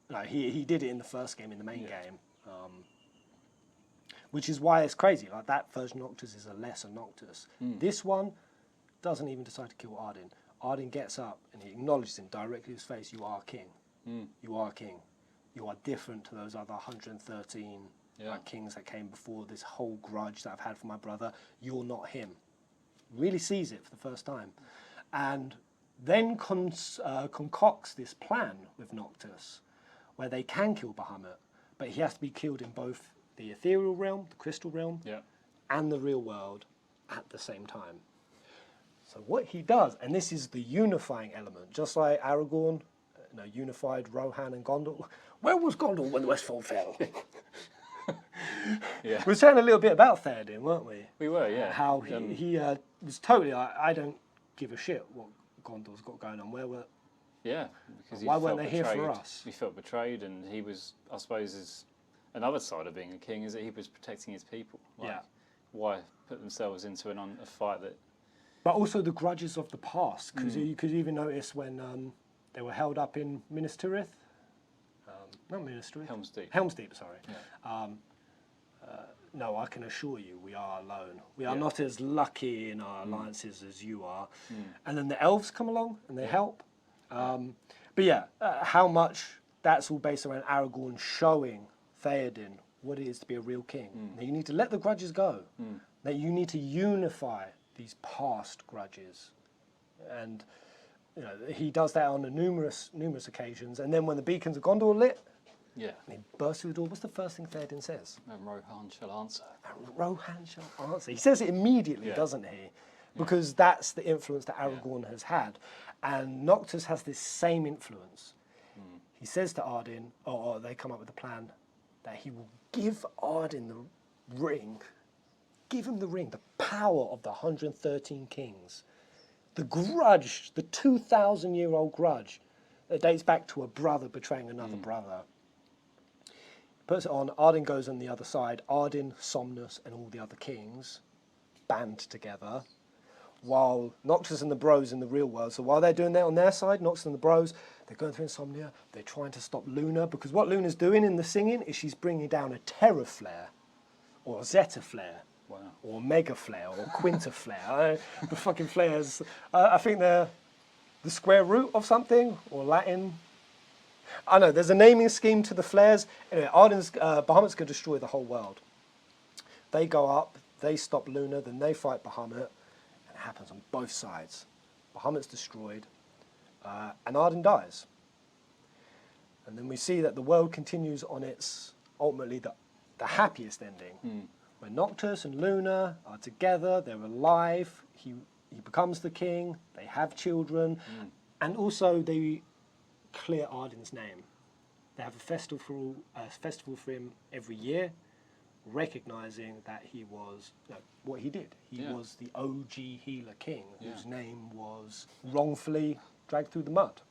like he did it in the first game, in the main game, which is why it's crazy. Like that version of Noctis is a lesser Noctis. This one doesn't even decide to kill Arden. Arden gets up and he acknowledges him directly in his face. You are king. You are king. You are different to those other 113 like kings that came before, this whole grudge that I've had for my brother, you're not him. Really sees it for the first time. And then concocts this plan with Noctis, where they can kill Bahamut, but he has to be killed in both the ethereal realm, the crystal realm, and the real world at the same time. So what he does, and this is the unifying element, just like Aragorn, unified Rohan and Gondor. Where was Gondor when the Westfold fell? We were saying a little bit about Theoden, weren't we? We were, yeah. How he was totally like, I don't give a shit what Gondor's got going on. Because why weren't they here for us? He felt betrayed, and he was, I suppose, another side of being a king is that he was protecting his people. Why put themselves into a fight that... But also the grudges of the past, because you could even notice when they were held up in Minas Tirith. Not Minas Tirith. Helm's Deep. Helm's Deep, sorry. Yeah. No, I can assure you, we are alone. We are not as lucky in our alliances as you are. And then the elves come along and they help. But how much that's all based around Aragorn showing Theoden what it is to be a real king. That you need to let the grudges go. That you need to unify these past grudges. And he does that on numerous occasions. And then when the beacons of Gondor are lit, and he bursts through the door, what's the first thing Theoden says? And Rohan shall answer. And Rohan shall answer. He says it immediately, doesn't he? Because that's the influence that Aragorn has had. And Noctis has this same influence. He says to Arden, or they come up with a plan, that he will give Arden the ring. Give him the ring, the power of the 113 kings. The grudge, the 2,000-year-old grudge that dates back to a brother betraying another brother. Puts it on, Arden goes on the other side. Arden, Somnus, and all the other kings band together, while Noctis and the bros in the real world, so while they're doing that on their side, Noctis and the bros, they're going through insomnia, they're trying to stop Luna, because what Luna's doing in the singing is she's bringing down a Terra Flare, or a Zeta Flare, or Mega Flare, or Quinta Flare. The fucking flares, I think they're the square root of something, or Latin. I know, there's a naming scheme to the flares. Anyway, Bahamut's going to destroy the whole world. They go up, they stop Luna, then they fight Bahamut, and it happens on both sides. Bahamut's destroyed, and Arden dies. And then we see that the world continues on its, ultimately, the happiest ending. When Noctis and Luna are together, they're alive, he becomes the king, they have children, and also they clear Arden's name. They have a festival for him every year, recognizing that he was what he did. He was the OG healer king, whose name was wrongfully dragged through the mud.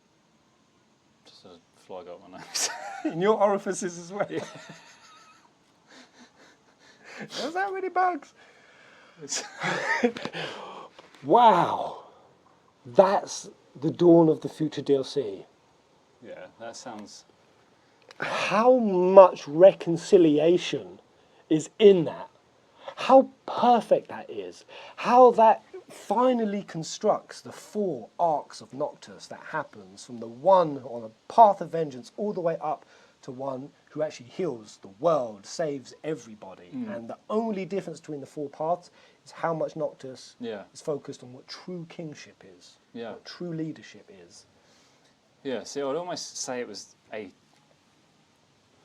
Just a fly got on my nose. In your orifices as well. There's that many bugs. Wow, that's the Dawn of the Future DLC. Yeah, that sounds... How much reconciliation is in that? How perfect that is. How that finally constructs the 4 arcs of Noctis that happens from the one on a path of vengeance all the way up to one who actually heals the world, saves everybody. And the only difference between the 4 paths is how much Noctis is focused on what true kingship is, what true leadership is. Yeah, see, I'd almost say it was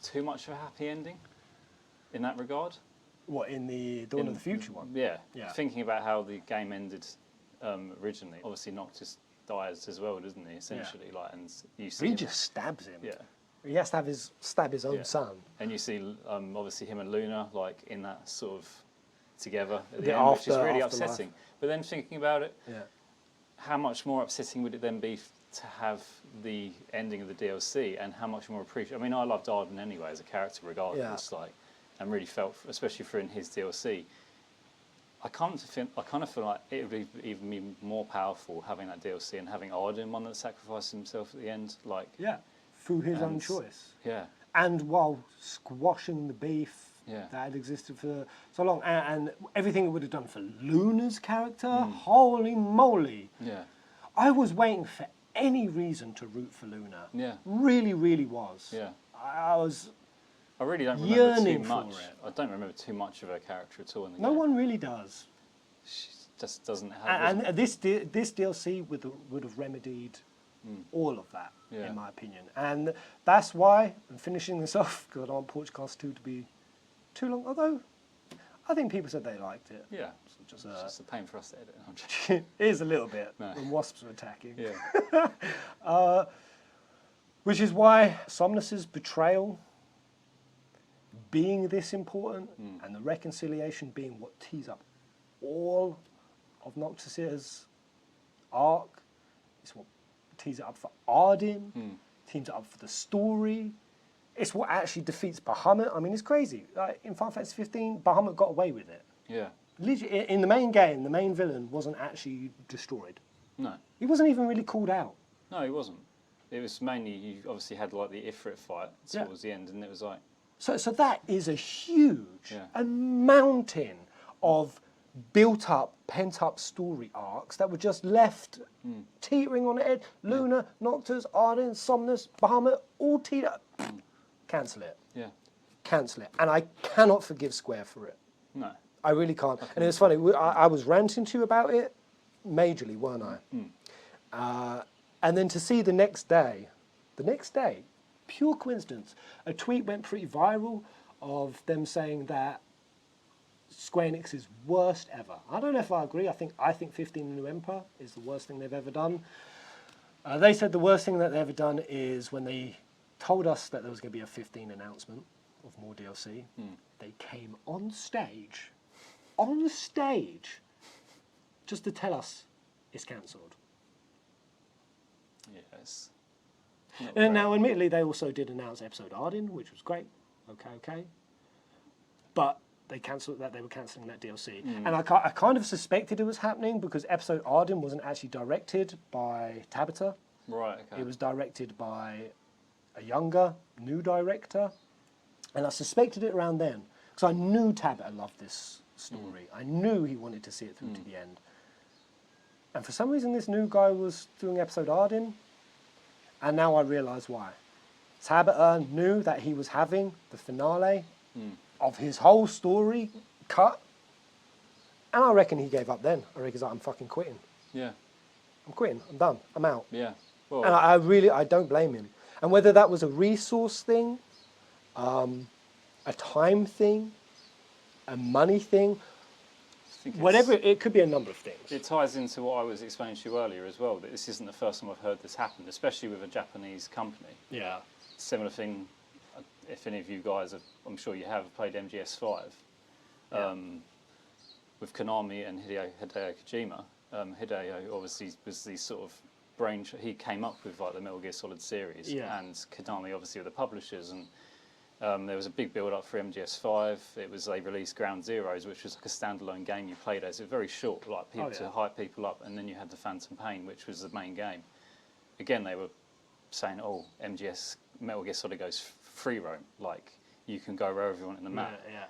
too much of a happy ending in that regard. What, in the Dawn of the Future one? Yeah. Thinking about how the game ended originally. Obviously, Noctis dies as well, doesn't he? Essentially, and you see. He just stabs him. Yeah. He has to stab his own son. And you see, obviously, him and Luna in that sort of together at the end, which is really upsetting. But then thinking about it, how much more upsetting would it then be to have the ending of the DLC, and how much more appreciate? I mean, I loved Arden anyway as a character, regardless. And really felt, especially for in his DLC, I kind of feel like it would be even be more powerful having that DLC and having Arden one that sacrificed himself at the end, through his own choice. Yeah. And while squashing the beef that had existed for so long, and everything it would have done for Luna's character, holy moly! Yeah. I was waiting for any reason to root for Luna. Yeah. Really, really was. Yeah. I I really don't remember too yearning much. for it. I don't remember too much of her character at all in the No game. one really does. She just doesn't have... And this DLC would have remedied all of that, in my opinion. And that's why I'm finishing this off, because I don't want Porchcasts 2 to be too long. Although, I think people said they liked it. Yeah, It's just a pain for us to edit. it is a little bit when wasps are attacking. Yeah. Which is why Somnus's betrayal being this important and the reconciliation being what tees up all of Noctis's arc, it's what tees it up for Arden, teams it up for the story. It's what actually defeats Bahamut. I mean, it's crazy. Like, in Final Fantasy 15, Bahamut got away with it. Yeah. Literally, in the main game, the main villain wasn't actually destroyed. No. He wasn't even really called out. No, he wasn't. It was mainly, you obviously had like the Ifrit fight towards the end, and it was like... So that is a huge, a mountain of built-up, pent-up story arcs that were just left teetering on the edge. Luna, Noctis, Arden, Somnus, Bahamut, all teetered up. Cancel it. Yeah. Cancel it. And I cannot forgive Square for it. No. I really can't. And it's funny, I was ranting to you about it, majorly, weren't I? And then to see the next day, pure coincidence, a tweet went pretty viral of them saying that Square Enix is worst ever. I don't know if I agree. I think 15 The New Emperor is the worst thing they've ever done. They said the worst thing that they've ever done is when they told us that there was going to be a 15 announcement of more DLC. They came on stage, just to tell us it's cancelled. Yes. Now, admittedly, they also did announce episode Arden, which was great. Okay. But they cancelled that. They were cancelling that DLC, and I kind of suspected it was happening because episode Arden wasn't actually directed by Tabata. Right. Okay. It was directed by a younger, new director, and I suspected it around then because I knew Tabata loved this story. I knew he wanted to see it through to the end. And for some reason, this new guy was doing episode Arden, and now I realise why. Tabata knew that he was having the finale of his whole story cut, and I reckon he gave up then. I reckon he's like, I'm fucking quitting. Yeah. I'm quitting. I'm done. I'm out. Yeah. Well, And I don't blame him. And whether that was a resource thing, a time thing, a money thing, whatever, it could be a number of things. it ties into what I was explaining to you earlier as well, that this isn't the first time I've heard this happen, especially with a Japanese company. Yeah. Similar thing, if any of you guys have, I'm sure you have, played MGS5, with Konami and Hideo Kojima. Hideo obviously was the sort of brain, he came up with like the Metal Gear Solid series, and Konami obviously were the publishers, and there was a big build-up for MGS5. They released Ground Zeroes, which was like a standalone game you played as. It was very short, like people to hype people up, and then you had the Phantom Pain, which was the main game. Again, they were saying, "Oh, MGS Metal Gear Solid goes free roam, like you can go wherever you want in the map." Yeah.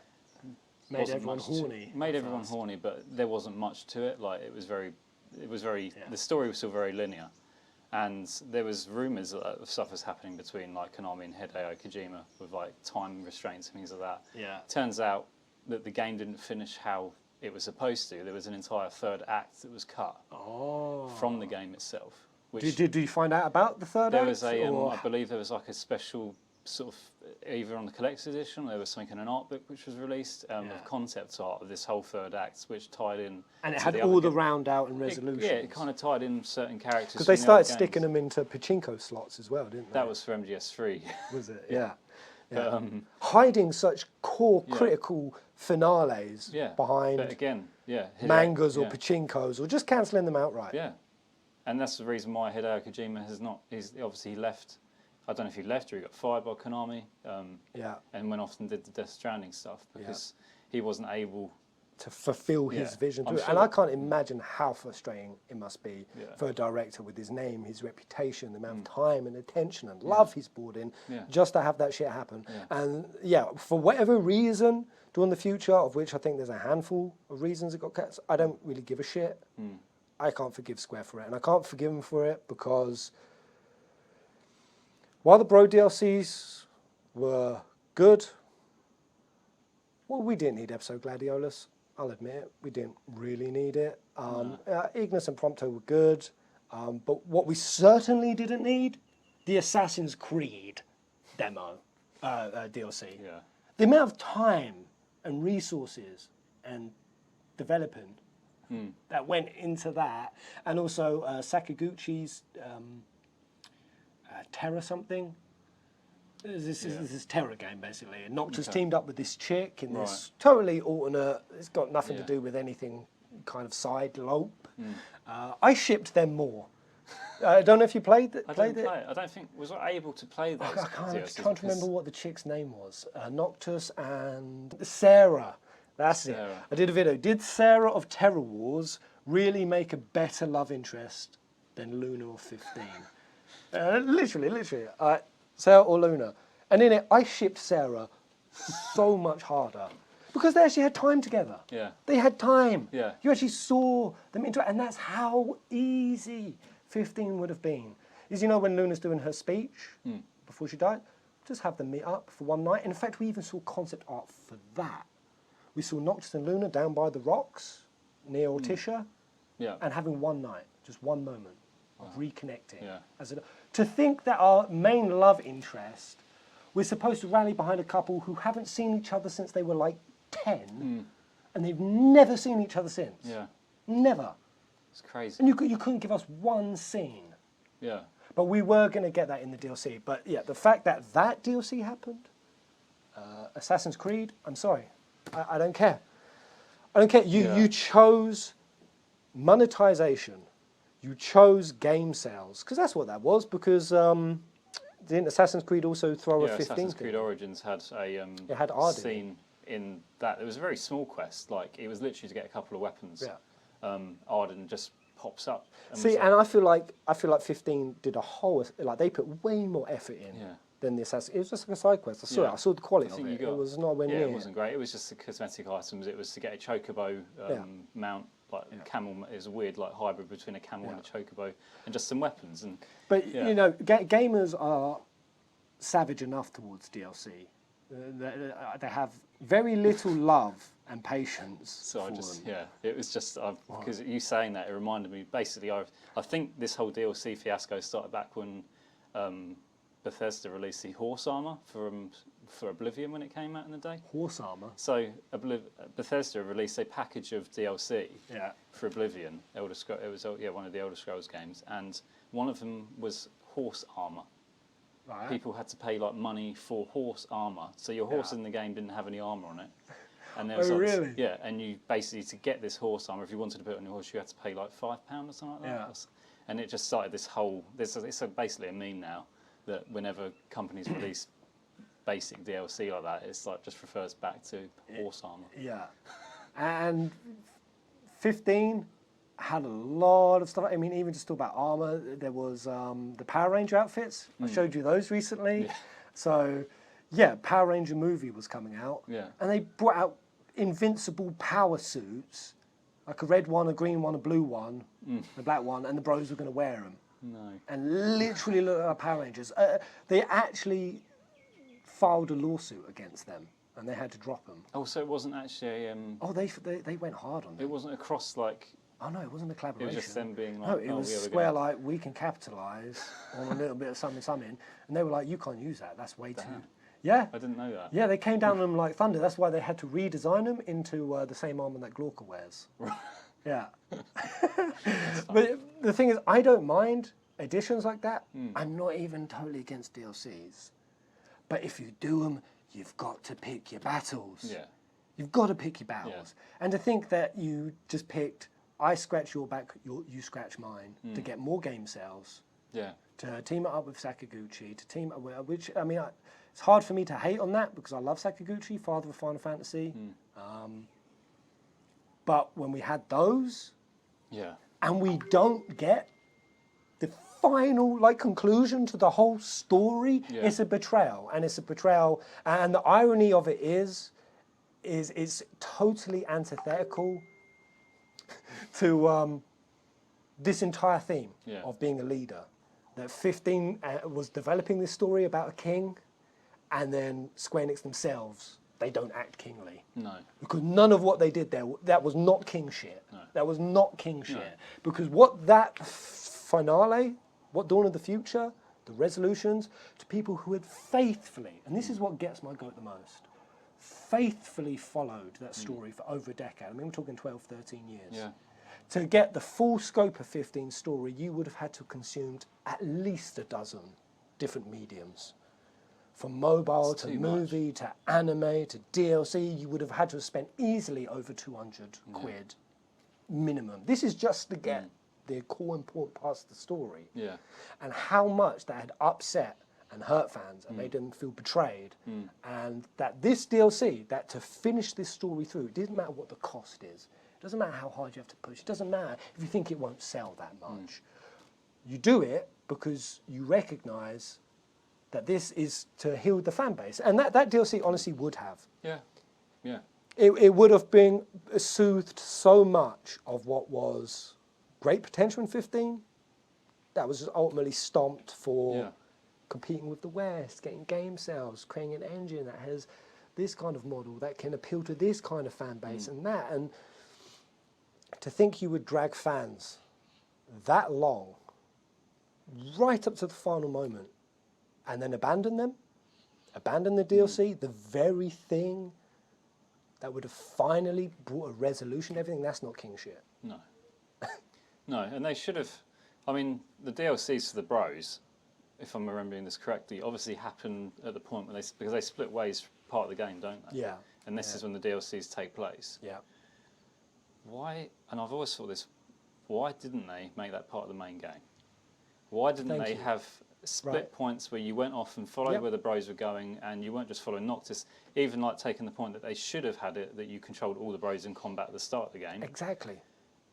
Made everyone horny. Made everyone horny, but there wasn't much to it. Like it was very. The story was still very linear. And there was rumours that stuff was happening between like Konami and Hideo Kojima with like time restraints and things like that. Yeah. Turns out that the game didn't finish how it was supposed to. There was an entire third act that was cut from the game itself. Which Did you find out about the third there act? was I believe there was like a special sort of either on the collector's edition, or there was something in an art book which was released of concept art of this whole third act, which tied in. And it had all the round out and resolutions. Yeah, it kind of tied in certain characters. Because they started sticking them into pachinko slots as well, didn't they? That was for MGS3. Was it? Yeah. Hiding such core critical finales behind but again, mangas or pachinkos, or just cancelling them outright. Yeah. And that's the reason why Hideo Kojima has not. He left. I don't know if he left or he got fired by Konami. And went off and did the Death Stranding stuff because he wasn't able to fulfill his vision. And I can't imagine how frustrating it must be for a director with his name, his reputation, the amount of time and attention and love he's poured in, just to have that shit happen. And for whatever reason, during the future, of which I think there's a handful of reasons it got cut, I don't really give a shit. I can't forgive Square for it. And I can't forgive him for it because while the Bro DLCs were good, Well, we didn't need episode Gladiolus. I'll admit it. We didn't really need it. Ignis and Prompto were good. But what we certainly didn't need, the Assassin's Creed demo, DLC. Yeah. The amount of time and resources and developing that went into that, and also Sakaguchi's Terror something. This is Terror game basically. And Noctis teamed up with this chick in this totally alternate. It's got nothing to do with anything kind of side lope. I shipped them more. I don't know if you played it. I don't think was I able to play those. I can't remember what the chick's name was. Noctis and Sarah. That's it. I did a video. Did Sarah of Terror Wars really make a better love interest than Luna of 15? Literally. Sarah or Luna. And in it, I shipped Sarah so much harder. Because they actually had time together. Yeah. They had time. Yeah. You actually saw them interact. And that's how easy 15 would have been. Is, you know, when Luna's doing her speech before she died, just have them meet up for one night. In fact, we even saw concept art for that. We saw Noctis and Luna down by the rocks near Orticia. Yeah. And having one night, just one moment of reconnecting. Yeah. To think that our main love interest, we're supposed to rally behind a couple who haven't seen each other since they were like 10, and they've never seen each other since. Yeah. Never. It's crazy. And you couldn't give us one scene. Yeah. But we were going to get that in the DLC. But yeah, the fact that that DLC happened, Assassin's Creed, I'm sorry. I don't care. I don't care. You chose monetization. You chose game sales. Because that's what that was. Because didn't Assassin's Creed also throw a 15 Assassin's Creed Origins had a it had scene in that. It was a very small quest. Like, it was literally to get a couple of weapons. Yeah. Arden just pops up. See, and I feel like 15 did a whole, like, they put way more effort in than the Assassin. It was just like a side quest. I saw the quality of it. It was nowhere near. Yeah, it wasn't great. It was just the cosmetic items. It was to get a chocobo mount. Like camel is a weird like hybrid between a camel and a chocobo, and just some weapons. But you know, gamers are savage enough towards DLC. They have very little love and patience. So it was just because you saying that, it reminded me. Basically, I think this whole DLC fiasco started back when Bethesda released the horse armor for Oblivion when it came out in the day. Horse armor. So Bethesda released a package of DLC for Oblivion. It was one of the Elder Scrolls games, and one of them was horse armor. Right. People had to pay like money for horse armor, so your horse in the game didn't have any armor on it. And there was really? Yeah, and you basically, to get this horse armor, if you wanted to put it on your horse, you had to pay like £5 or something like that. Yeah. And it just started this whole. It's basically a meme now that whenever companies release basic DLC like that, it's like just refers back to horse armor. Yeah, and 15 had a lot of stuff. I mean, even just talk about armor. There was the Power Ranger outfits. I showed you those recently. Yeah. So, yeah, Power Ranger movie was coming out. Yeah. And they brought out invincible power suits, like a red one, a green one, a blue one, a black one, and the bros were going to wear them. No. And literally look at our Power Rangers. They actually filed a lawsuit against them, and they had to drop them. Oh, so it wasn't actually They went hard on them. It wasn't across like. Oh no, it wasn't a collaboration. It was just them being like. No, it was Square like, we can capitalise on a little bit of something, and they were like, you can't use that. That's way too. Yeah. I didn't know that. Yeah, they came down on them like thunder. That's why they had to redesign them into the same armour that Glauca wears. Right. Yeah. But the thing is, I don't mind editions like that. I'm not even totally against DLCs. But if you do them, you've got to pick your battles. Yeah. You've got to pick your battles. And to think that you just picked, I scratch your back, you scratch mine, to get more game sales. Yeah. To team it up with Sakaguchi, to team up with, which, I mean, it's hard for me to hate on that because I love Sakaguchi, father of Final Fantasy. But when we had those, and we don't get the final conclusion to the whole story, it's a betrayal, and it's a betrayal. And the irony of it is it's totally antithetical to this entire theme of being a leader. That 15 was developing this story about a king, and then Square Enix themselves, they don't act kingly. No. Because none of what they did there, that was not king shit. No. That was not king shit. Because what that finale, what Dawn of the Future, the resolutions, to people who had faithfully, and this is what gets my goat the most, faithfully followed that story for over a decade. I mean, we're talking 12, 13 years. Yeah. To get the full scope of 15's story, you would have had to have consumed at least a dozen different mediums. From mobile to movie to anime to DLC, you would have had to have spent easily over 200 quid minimum. This is just to get the core important parts of the story. Yeah. And how much that had upset and hurt fans and made them feel betrayed. And that this DLC, that to finish this story through, it doesn't matter what the cost is. It doesn't matter how hard you have to push. It doesn't matter if you think it won't sell that much. You do it because you recognise that this is to heal the fan base. And that DLC honestly would have. Yeah. Yeah. It would have been soothed so much of what was great potential in 15 that was ultimately stomped for competing with the West, getting game sales, creating an engine that has this kind of model that can appeal to this kind of fan base and that. And to think you would drag fans that long, right up to the final moment, and then abandon them, abandon the DLC, the very thing that would have finally brought a resolution to everything, that's not king shit. No. No, and they should have, I mean, the DLCs for the bros, if I'm remembering this correctly, obviously happen at the point when because they split ways part of the game, don't they? Yeah. And this is when the DLCs take place. Yeah. Why, and I've always thought this, why didn't they make that part of the main game? Why didn't they have split points where you went off and followed where the bros were going, and you weren't just following Noctis, even like taking the point that they should have had it, that you controlled all the bros in combat at the start of the game. Exactly.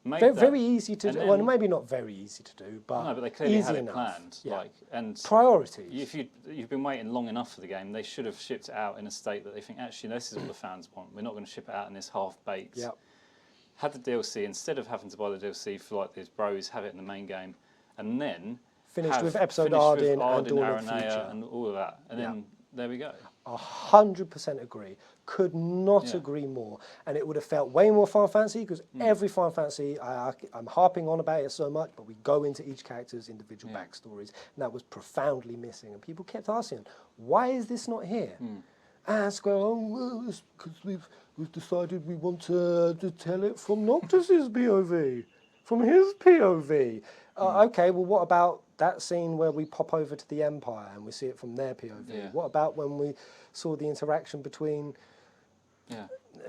Very easy to do. Well, maybe not very easy to do, but no, but they clearly easy had it enough. planned. Yeah. Like, and priorities. if you've been waiting long enough for the game, they should have shipped it out in a state that they think, actually, this is what the fans want. We're not going to ship it out in this half-baked. Yep. Had the DLC, instead of having to buy the DLC for like these bros, have it in the main game, and then finished with episode Arden and Dawn of the Aranea Future. and all of that. And then there we go. 100% agree. Could not agree more. And it would have felt way more Final Fantasy, because every Final Fantasy, I'm harping on about it so much, but we go into each character's individual backstories, and that was profoundly missing. And people kept asking, why is this not here? And Square, well, it's because we've decided we want to tell it from Noctis's POV, from his POV. Okay, well, what about that scene where we pop over to the Empire and we see it from their POV? Yeah. What about when we saw the interaction between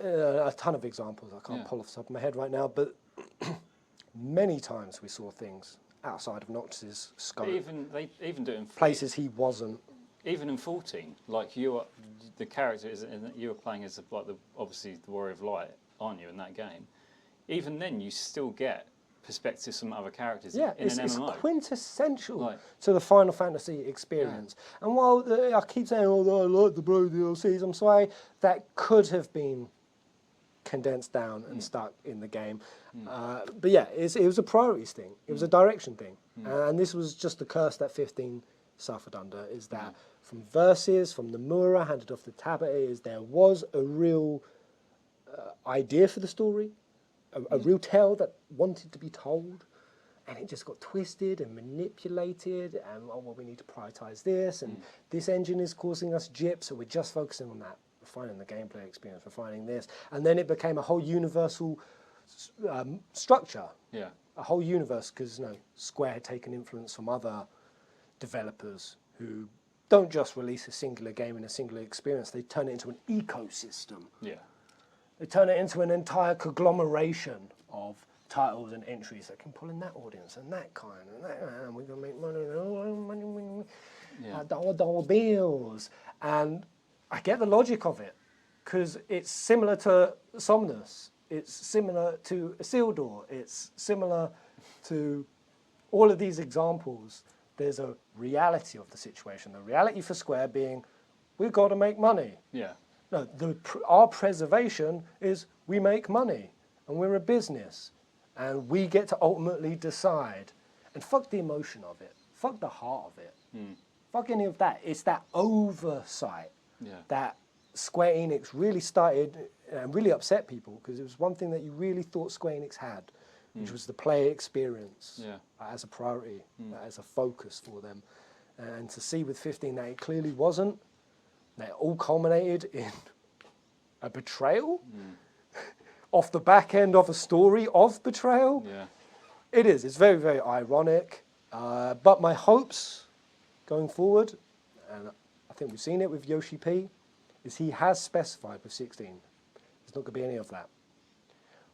a ton of examples? I can't pull off the top of my head right now, but many times we saw things outside of Noctis's scope. They even do it in places he wasn't. Even in 14, like the character you were playing as obviously the Warrior of Light, aren't you, in that game? Even then, you still get perspectives from other characters in an MMO. It's quintessential to the Final Fantasy experience. Yeah. And while I keep saying, I like the bro DLCs, I'm sorry, that could have been condensed down and stuck in the game. But yeah, it was a priorities thing. It was a direction thing. And this was just the curse that 15 suffered under, is that from Versus, from Nomura, handed off the tablet, is there was a real idea for the story, a real tale that wanted to be told, and it just got twisted and manipulated, and well, we need to prioritize this, and this engine is causing us gyps, so we're just focusing on that. We're finding the gameplay experience, we're finding this, and then it became a whole universal structure, a whole universe, because Square had taken influence from other developers who don't just release a singular game and a singular experience, they turn it into an ecosystem. Yeah. They turn it into an entire conglomeration of titles and entries that can pull in that audience and that kind and that, and we're going to make money, dollar bills. And I get the logic of it, because it's similar to Somnus, it's similar to Isildur, it's similar to all of these examples. There's a reality of the situation. The reality for Square being, we've got to make money. Yeah. No, our preservation is we make money, and we're a business, and we get to ultimately decide. And fuck the emotion of it. Fuck the heart of it. Fuck any of that. It's that oversight that Square Enix really started and really upset people, because it was one thing that you really thought Square Enix had, which was the player experience as a priority, as a focus for them. And to see with 15 that it clearly wasn't, that it all culminated in a betrayal off the back end of a story of betrayal. Yeah. It is. It's very, very ironic. But my hopes going forward, and I think we've seen it with Yoshi P, is he has specified with 16. There's not going to be any of that.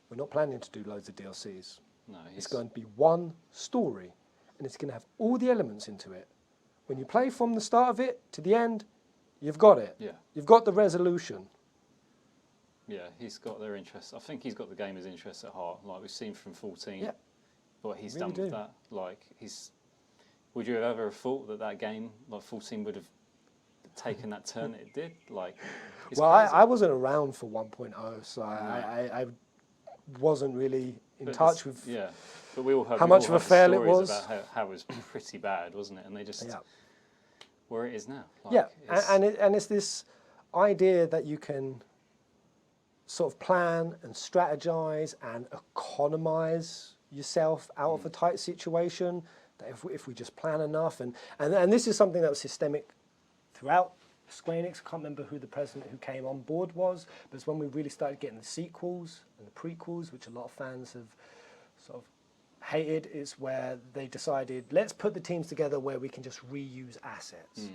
We're not planning to do loads of DLCs. No, It's going to be one story, and it's going to have all the elements into it. When you play from the start of it to the end, you've got it. Yeah. You've got the resolution. Yeah, he's got their interests. I think he's got the gamer's interests at heart. Like we've seen from 14, Yeah. what he's Really done with do. that. Like would you have ever thought that game, like 14, would have taken that turn it did? Like, it's Well, crazy. I wasn't around for 1.0, so I wasn't really in But touch this- with. Yeah, but we all heard how we much all of a heard the fail it stories was. about how it was pretty bad, wasn't it? And they just Yeah. where it is now. Like, Yeah, it's- and it's this idea that you can sort of plan and strategize and economize yourself out of a tight situation. That if we just plan enough, and this is something that was systemic throughout Square Enix. I can't remember who the president who came on board was, but it's when we really started getting the sequels and the prequels, which a lot of fans have sort of hated, is where they decided, let's put the teams together where we can just reuse assets.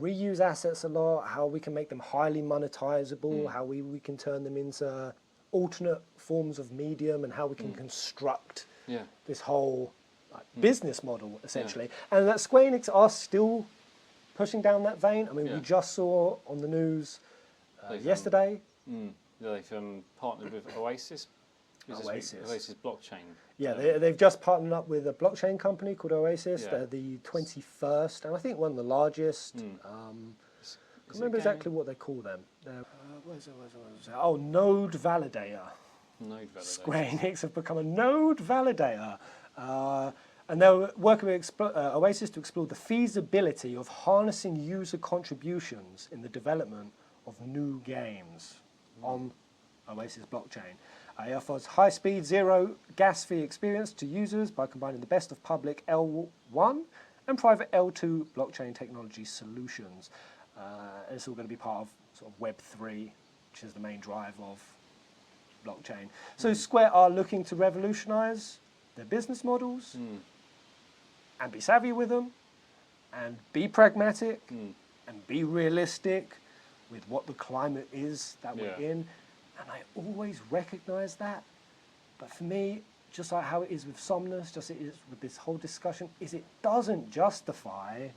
Reuse assets a lot, how we can make them highly monetizable, how we can turn them into alternate forms of medium, and how we can construct this whole business model, essentially. And that Square Enix are still pushing down that vein. I mean, we just saw on the news yesterday. They've partnered with Oasis. Oasis blockchain. Yeah, they've just partnered up with a blockchain company called Oasis. Yeah. They're the 21st, and I think one of the largest. I can't remember exactly what they call them. What is it? Oh, Node Validator. Node validator. Square Enix have become a node validator. And they're working with Oasis to explore the feasibility of harnessing user contributions in the development of new games on Oasis blockchain. It offers high-speed, zero gas fee experience to users by combining the best of public L1 and private L2 blockchain technology solutions. It's all going to be part of sort of Web3, which is the main drive of blockchain. So Square are looking to revolutionize their business models and be savvy with them and be pragmatic and be realistic with what the climate is that we're in. And I always recognize that. But for me, just like how it is with Somnus, just it is with this whole discussion, is it doesn't justify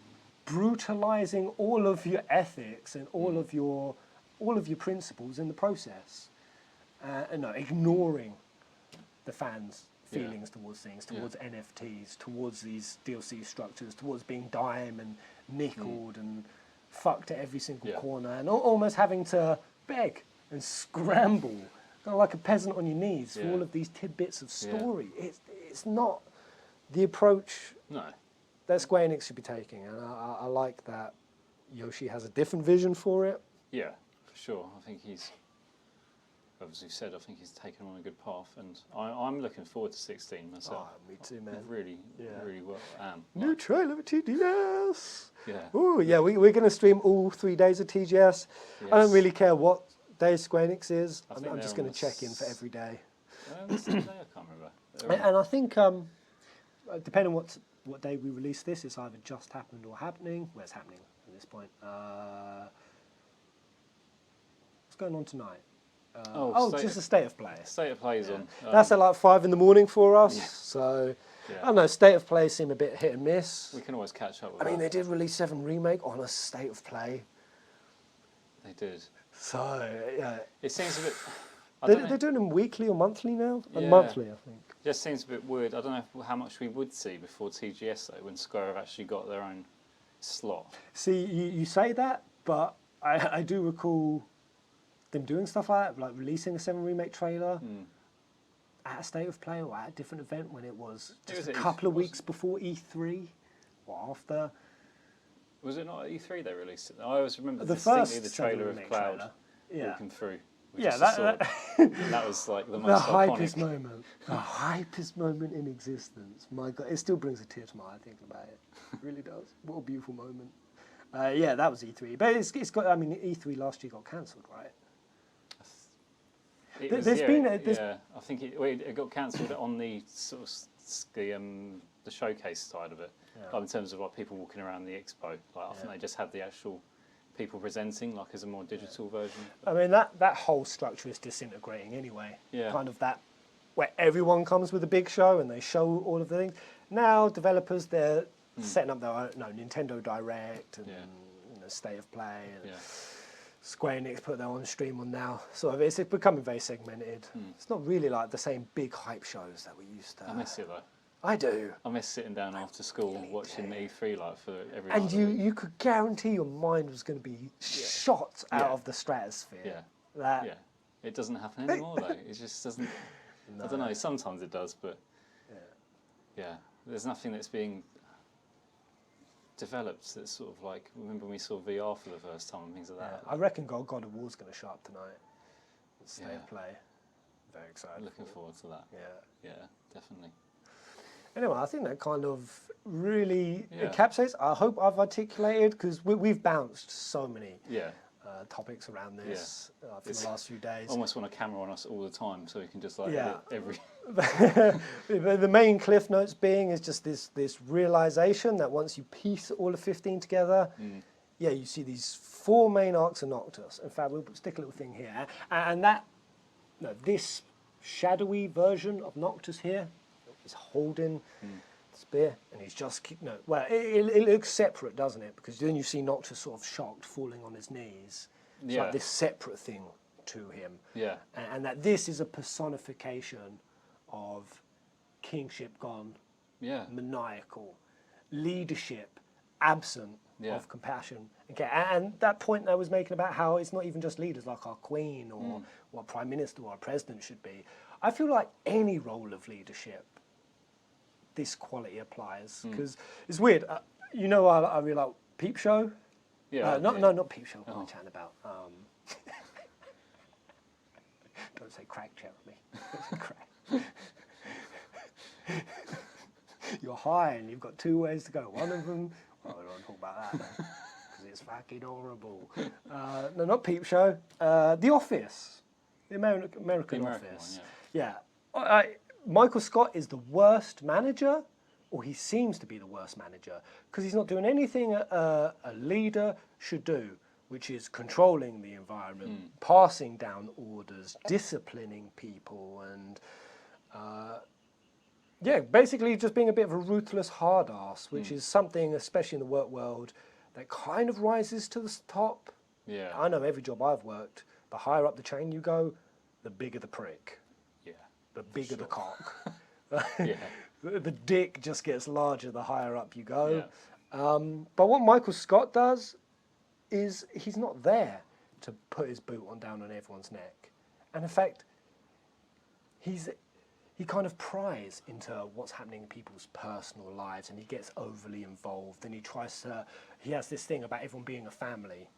brutalizing all of your ethics and all of your principles in the process. And no, ignoring the fans' feelings towards things, towards NFTs, towards these DLC structures, towards being dime and nickeled and fucked at every single corner, and almost having to beg and scramble, kind of like a peasant on your knees, for all of these tidbits of story. It's not the approach that Square Enix should be taking, and I like that Yoshi has a different vision for it. Yeah, for sure. I think he's, as you said, I think he's taken on a good path, and I'm looking forward to 16 myself. Oh, me too, man. Really well. New trailer of TGS. Yeah. Oh, yeah, we're going to stream all 3 days of TGS. I don't really care what day Square Enix is. I'm just going to check in for every day. What's the day? I can't remember. And I think, depending on what day we release this, it's either just happened or happening. Well, it's happening at this point. What's going on tonight? Just a state of play. State of play is on. That's at like 5 in the morning for us. Yeah. So, Yeah. I don't know, state of play seem a bit hit and miss. We can always catch up with I mean, that. they did release 7 Remake on a state of play. They did. So, yeah. It seems a bit... They're doing them weekly or monthly now? Yeah. Monthly, I think. Just seems a bit weird. I don't know how much we would see before TGS, though, when Square have actually got their own slot. See, you say that, but I do recall them doing stuff like that, like releasing a 7 Remake trailer at a state of play or at a different event when it was just a couple of weeks before E3 or after. Was it not at E3 they released it? I always remember The distinctly first the trailer of 7 Cloud trailer. Yeah. walking through. Yeah, and that was like the the most iconic. hypest moment. The hypest moment in existence. My God, it still brings a tear to my eye thinking about it. It really does. What a beautiful moment. Yeah, that was E3. But it's got. I mean, E3 last year got cancelled, right? I think it got cancelled on the sort of the showcase side of it, like in terms of like people walking around the expo. Like I think they just had the actual people presenting like as a more digital version. I mean that whole structure is disintegrating anyway. Yeah. Kind of that where everyone comes with a big show and they show all of the things. Now developers they're setting up their own Nintendo Direct and State of Play and Square Enix put their own stream on now. Sort of it's becoming very segmented. It's not really like the same big hype shows that we used to. I miss it though. I do. I miss sitting down after school watching E3 like for every. And you could guarantee your mind was going to be shot out of the stratosphere. Yeah. It doesn't happen anymore though. It just doesn't. I don't know. Sometimes it does, but there's nothing that's being developed that's sort of like. Remember when we saw VR for the first time and things like that. I reckon God of War's going to show up tonight. State of Play. Very excited. Looking forward to that. Yeah, definitely. Anyway, I think that kind of really encapsulates. I hope I've articulated because we've bounced so many topics around this for the last few days. Almost want a camera on us all the time so we can just like edit every. The main cliff notes being is just this realization that once you piece all of 15 together, you see these 4 main arcs of Noctis. In fact, we'll stick a little thing here, and that this shadowy version of Noctis here. He's holding the spear, and he's just it looks separate, doesn't it? Because then you see Noctis sort of shocked, falling on his knees. It's like this separate thing to him. Yeah. And that this is a personification of kingship gone, maniacal, leadership absent of compassion. Okay, and that point I was making about how it's not even just leaders like our queen or what prime minister or our president should be. I feel like any role of leadership. This quality applies because it's weird. I really like Peep Show. Not Peep Show. What am I chatting about? Don't say crack, Jeremy. Don't say crack. You're high and you've got 2 ways to go. One of them. Well, we don't talk about that because it's fucking horrible. No, not Peep Show. The Office, the American Office. One, Michael Scott is the worst manager, or he seems to be the worst manager, because he's not doing anything a leader should do, which is controlling the environment, passing down orders, disciplining people, and basically just being a bit of a ruthless hard ass, which is something, especially in the work world, that kind of rises to the top. Yeah. I know every job I've worked, the higher up the chain you go, the bigger the prick. The bigger the cock. The dick just gets larger the higher up you go. But what Michael Scott does is he's not there to put his boot down on everyone's neck. And in fact, he kind of pries into what's happening in people's personal lives, and he gets overly involved, and he has this thing about everyone being a family.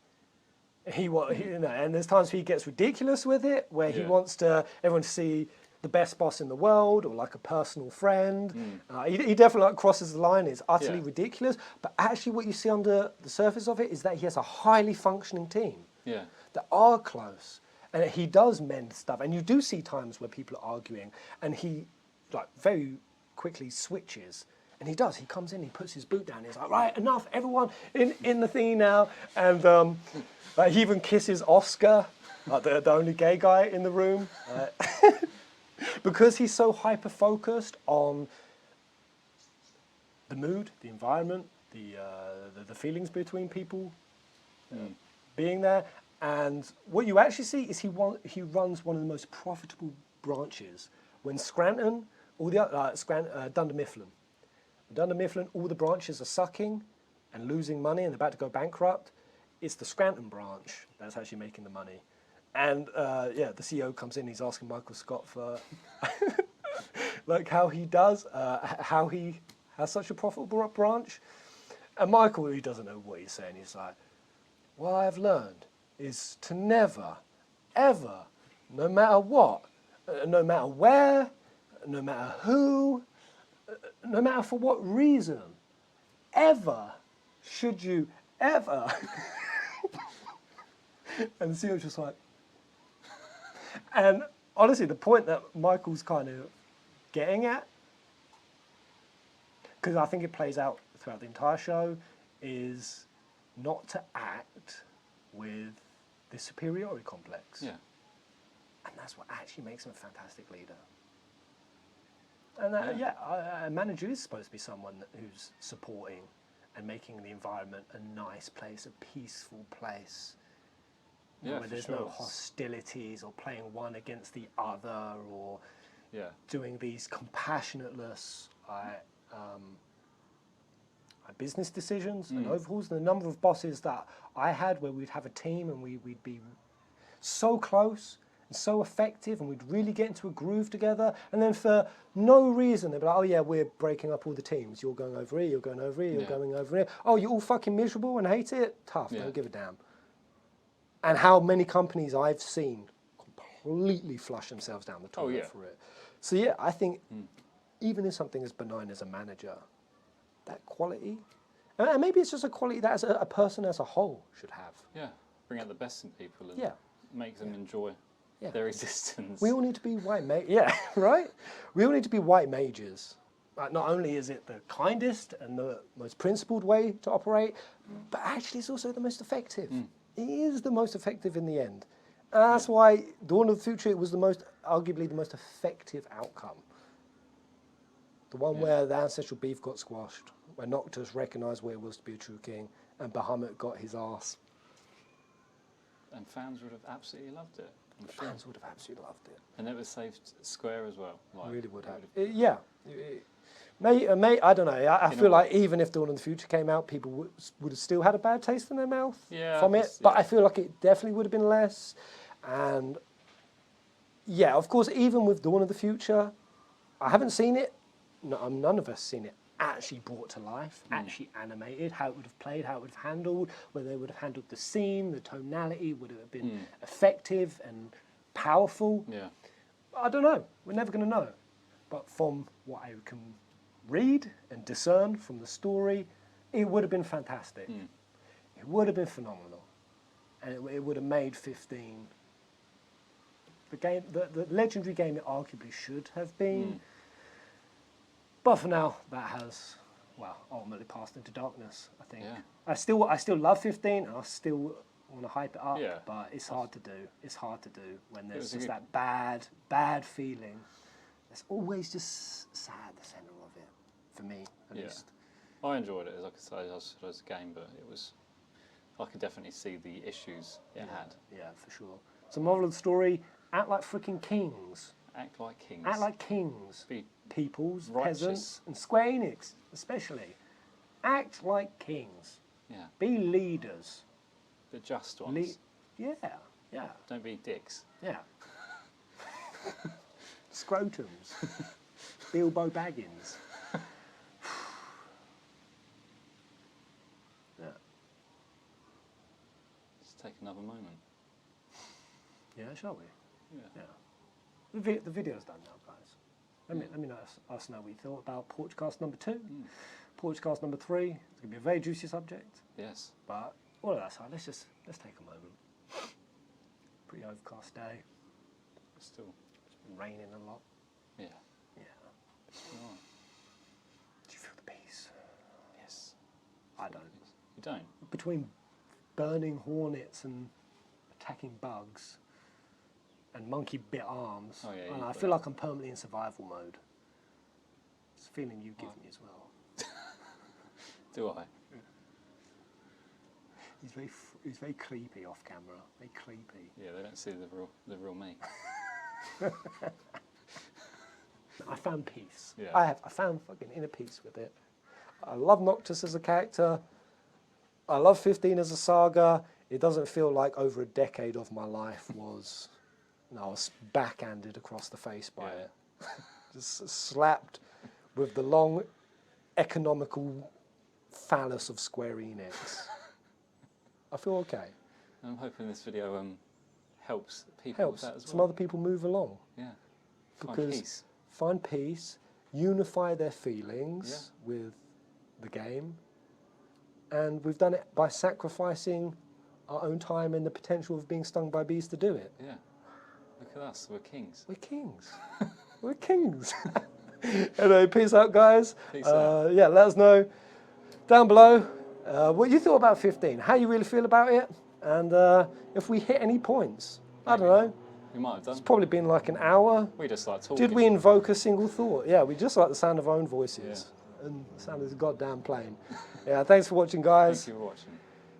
And there's times he gets ridiculous with it, where he wants everyone to see the best boss in the world or like a personal friend. He definitely crosses the line. It's utterly ridiculous. But actually what you see under the surface of it is that he has a highly functioning team that are close. And he does mend stuff. And you do see times where people are arguing and he very quickly switches. And he does. He comes in, he puts his boot down. He's like, right, enough, everyone in the thingy now. And he even kisses Oscar, the only gay guy in the room. Because he's so hyper-focused on the mood, the environment, the feelings between people being there. And what you actually see is he runs one of the most profitable branches. When Scranton, all the other, Dunder Mifflin. Dunder Mifflin, all the branches are sucking and losing money and about to go bankrupt. It's the Scranton branch that's actually making the money. And the CEO comes in, he's asking Michael Scott for how he does, how he has such a profitable branch. And Michael, he doesn't know what he's saying. He's like, what I've learned is to never, ever, no matter what, no matter where, no matter who, no matter for what reason, ever should you ever. And Theo was just like, and honestly, the point that Michael's kind of getting at, because I think it plays out throughout the entire show, is not to act with this superiority complex. Yeah. And that's what actually makes him a fantastic leader. And a manager is supposed to be someone who's supporting and making the environment a nice place, a peaceful place, where there's no hostilities or playing one against the other or doing these compassionateless business decisions and overhauls. The number of bosses that I had where we'd have a team and we'd be so close and so effective and we'd really get into a groove together, and then for no reason they'd be like, oh yeah, we're breaking up all the teams. You're going over here, you're going over here, you're going over here. Oh, you're all fucking miserable and hate it? Tough, don't give a damn. And how many companies I've seen completely flush themselves down the toilet for it. So yeah, I think even in something as benign as a manager, that quality, and maybe it's just a quality that as a person as a whole should have. Yeah, bring out the best in people and make them enjoy their existence. We all need to be white mages. Yeah, right? We all need to be white mages. Not only is it the kindest and the most principled way to operate, but actually it's also the most effective. It is the most effective in the end. And that's why Dawn of the Future was arguably the most effective outcome. The one where the ancestral beef got squashed, where Noctis recognised what it was to be a true king, and Bahamut got his arse. And fans would have absolutely loved it. I'm sure. Fans would have absolutely loved it. And it would have saved Square as well. Like, really would have. I don't know. I feel like even if Dawn of the Future came out, people would have still had a bad taste in their mouth from it. But I feel like it definitely would have been less. And yeah, of course, even with Dawn of the Future, I haven't seen it. No, none of us seen it actually brought to life, actually animated, how it would have played, how it would have handled, whether they would have handled the scene, the tonality, would it have been effective and powerful? Yeah. I don't know. We're never going to know. But from what I can read and discern from the story, it would have been fantastic. It would have been phenomenal. And it would have made 15 the game, the legendary game it arguably should have been. But for now, that has, ultimately passed into darkness, I think. Yeah. I still love 15, and I still want to hype it up, but it's hard to do. It's hard to do when there's just that bad feeling. It's always just sad at the centre of it, for me, at least. I enjoyed it, as I could say, as a game, but I could definitely see the issues it had. Yeah, for sure. So moral of the story, act like freaking kings. Act like kings. Act like kings. Be peoples, righteous. Peasants, and Square Enix especially. Act like kings. Yeah. Be leaders. The just ones. Yeah. Don't be dicks. Yeah. Scrotums. Bilbo Baggins. Let's take another moment. Yeah, shall we? Yeah. The video's done now, guys. Let me know us know what you thought about Porchcast number 2. Porchcast number 3. It's going to be a very juicy subject. Yes. But all of that aside, let's take a moment. Pretty overcast day. Still. It's been raining a lot. Yeah. Do you feel the peace? Yes. I don't. You don't? Between burning hornets and attacking bugs and monkey bit arms, I feel like I'm permanently in survival mode. It's a feeling you give me as well. Do I? He's very creepy off camera. Very creepy. Yeah, they don't see the real me. I found peace. Yeah. I found fucking inner peace with it. I love Noctis as a character. I love 15 as a saga. It doesn't feel like over a decade of my life was... I was backhanded across the face by it. Just slapped with the long economical phallus of Square Enix. I feel okay. I'm hoping this video helps people with that as well. Some other people move along. Yeah. Find peace, unify their feelings with the game, and we've done it by sacrificing our own time and the potential of being stung by bees to do it. Yeah. Look at us, we're kings. We're kings. We're kings. Anyway, peace out, guys. Peace out. Yeah, let us know down below what you thought about 15, how you really feel about it, and if we hit any points. I don't know. We might have done. It's probably been like an hour. We just like talking. Did we invoke a single thought? Yeah, we just like the sound of our own voices. Yeah. And the sound is a goddamn plane. Yeah, thanks for watching, guys. Thank you for watching.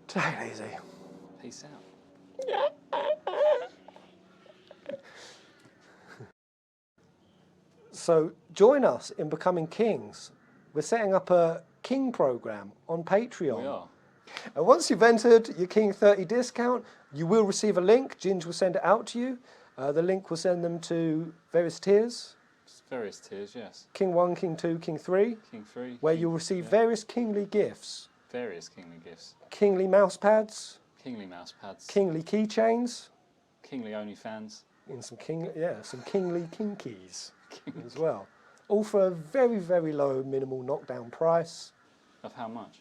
Take it easy. Peace out. So join us in becoming kings. We're setting up a king program on Patreon. We are. And once you've entered your King 30 discount, you will receive a link. Ginge will send it out to you. The link will send them to various tiers. Various tiers, yes. King 1, King 2, King 3. King 3. Where you'll receive various kingly gifts. Various kingly gifts. Kingly mouse pads. Kingly mouse pads. Kingly keychains. Kingly OnlyFans. And some kingly kinkies as well. All for a very, very low minimal knockdown price. Of how much?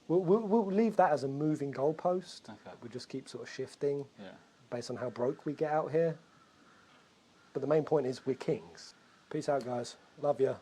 We'll leave that as a moving goalpost. Okay. We'll just keep sort of shifting Yeah. based on how broke we get out here. But the main point is we're kings. Peace out, guys. Love ya.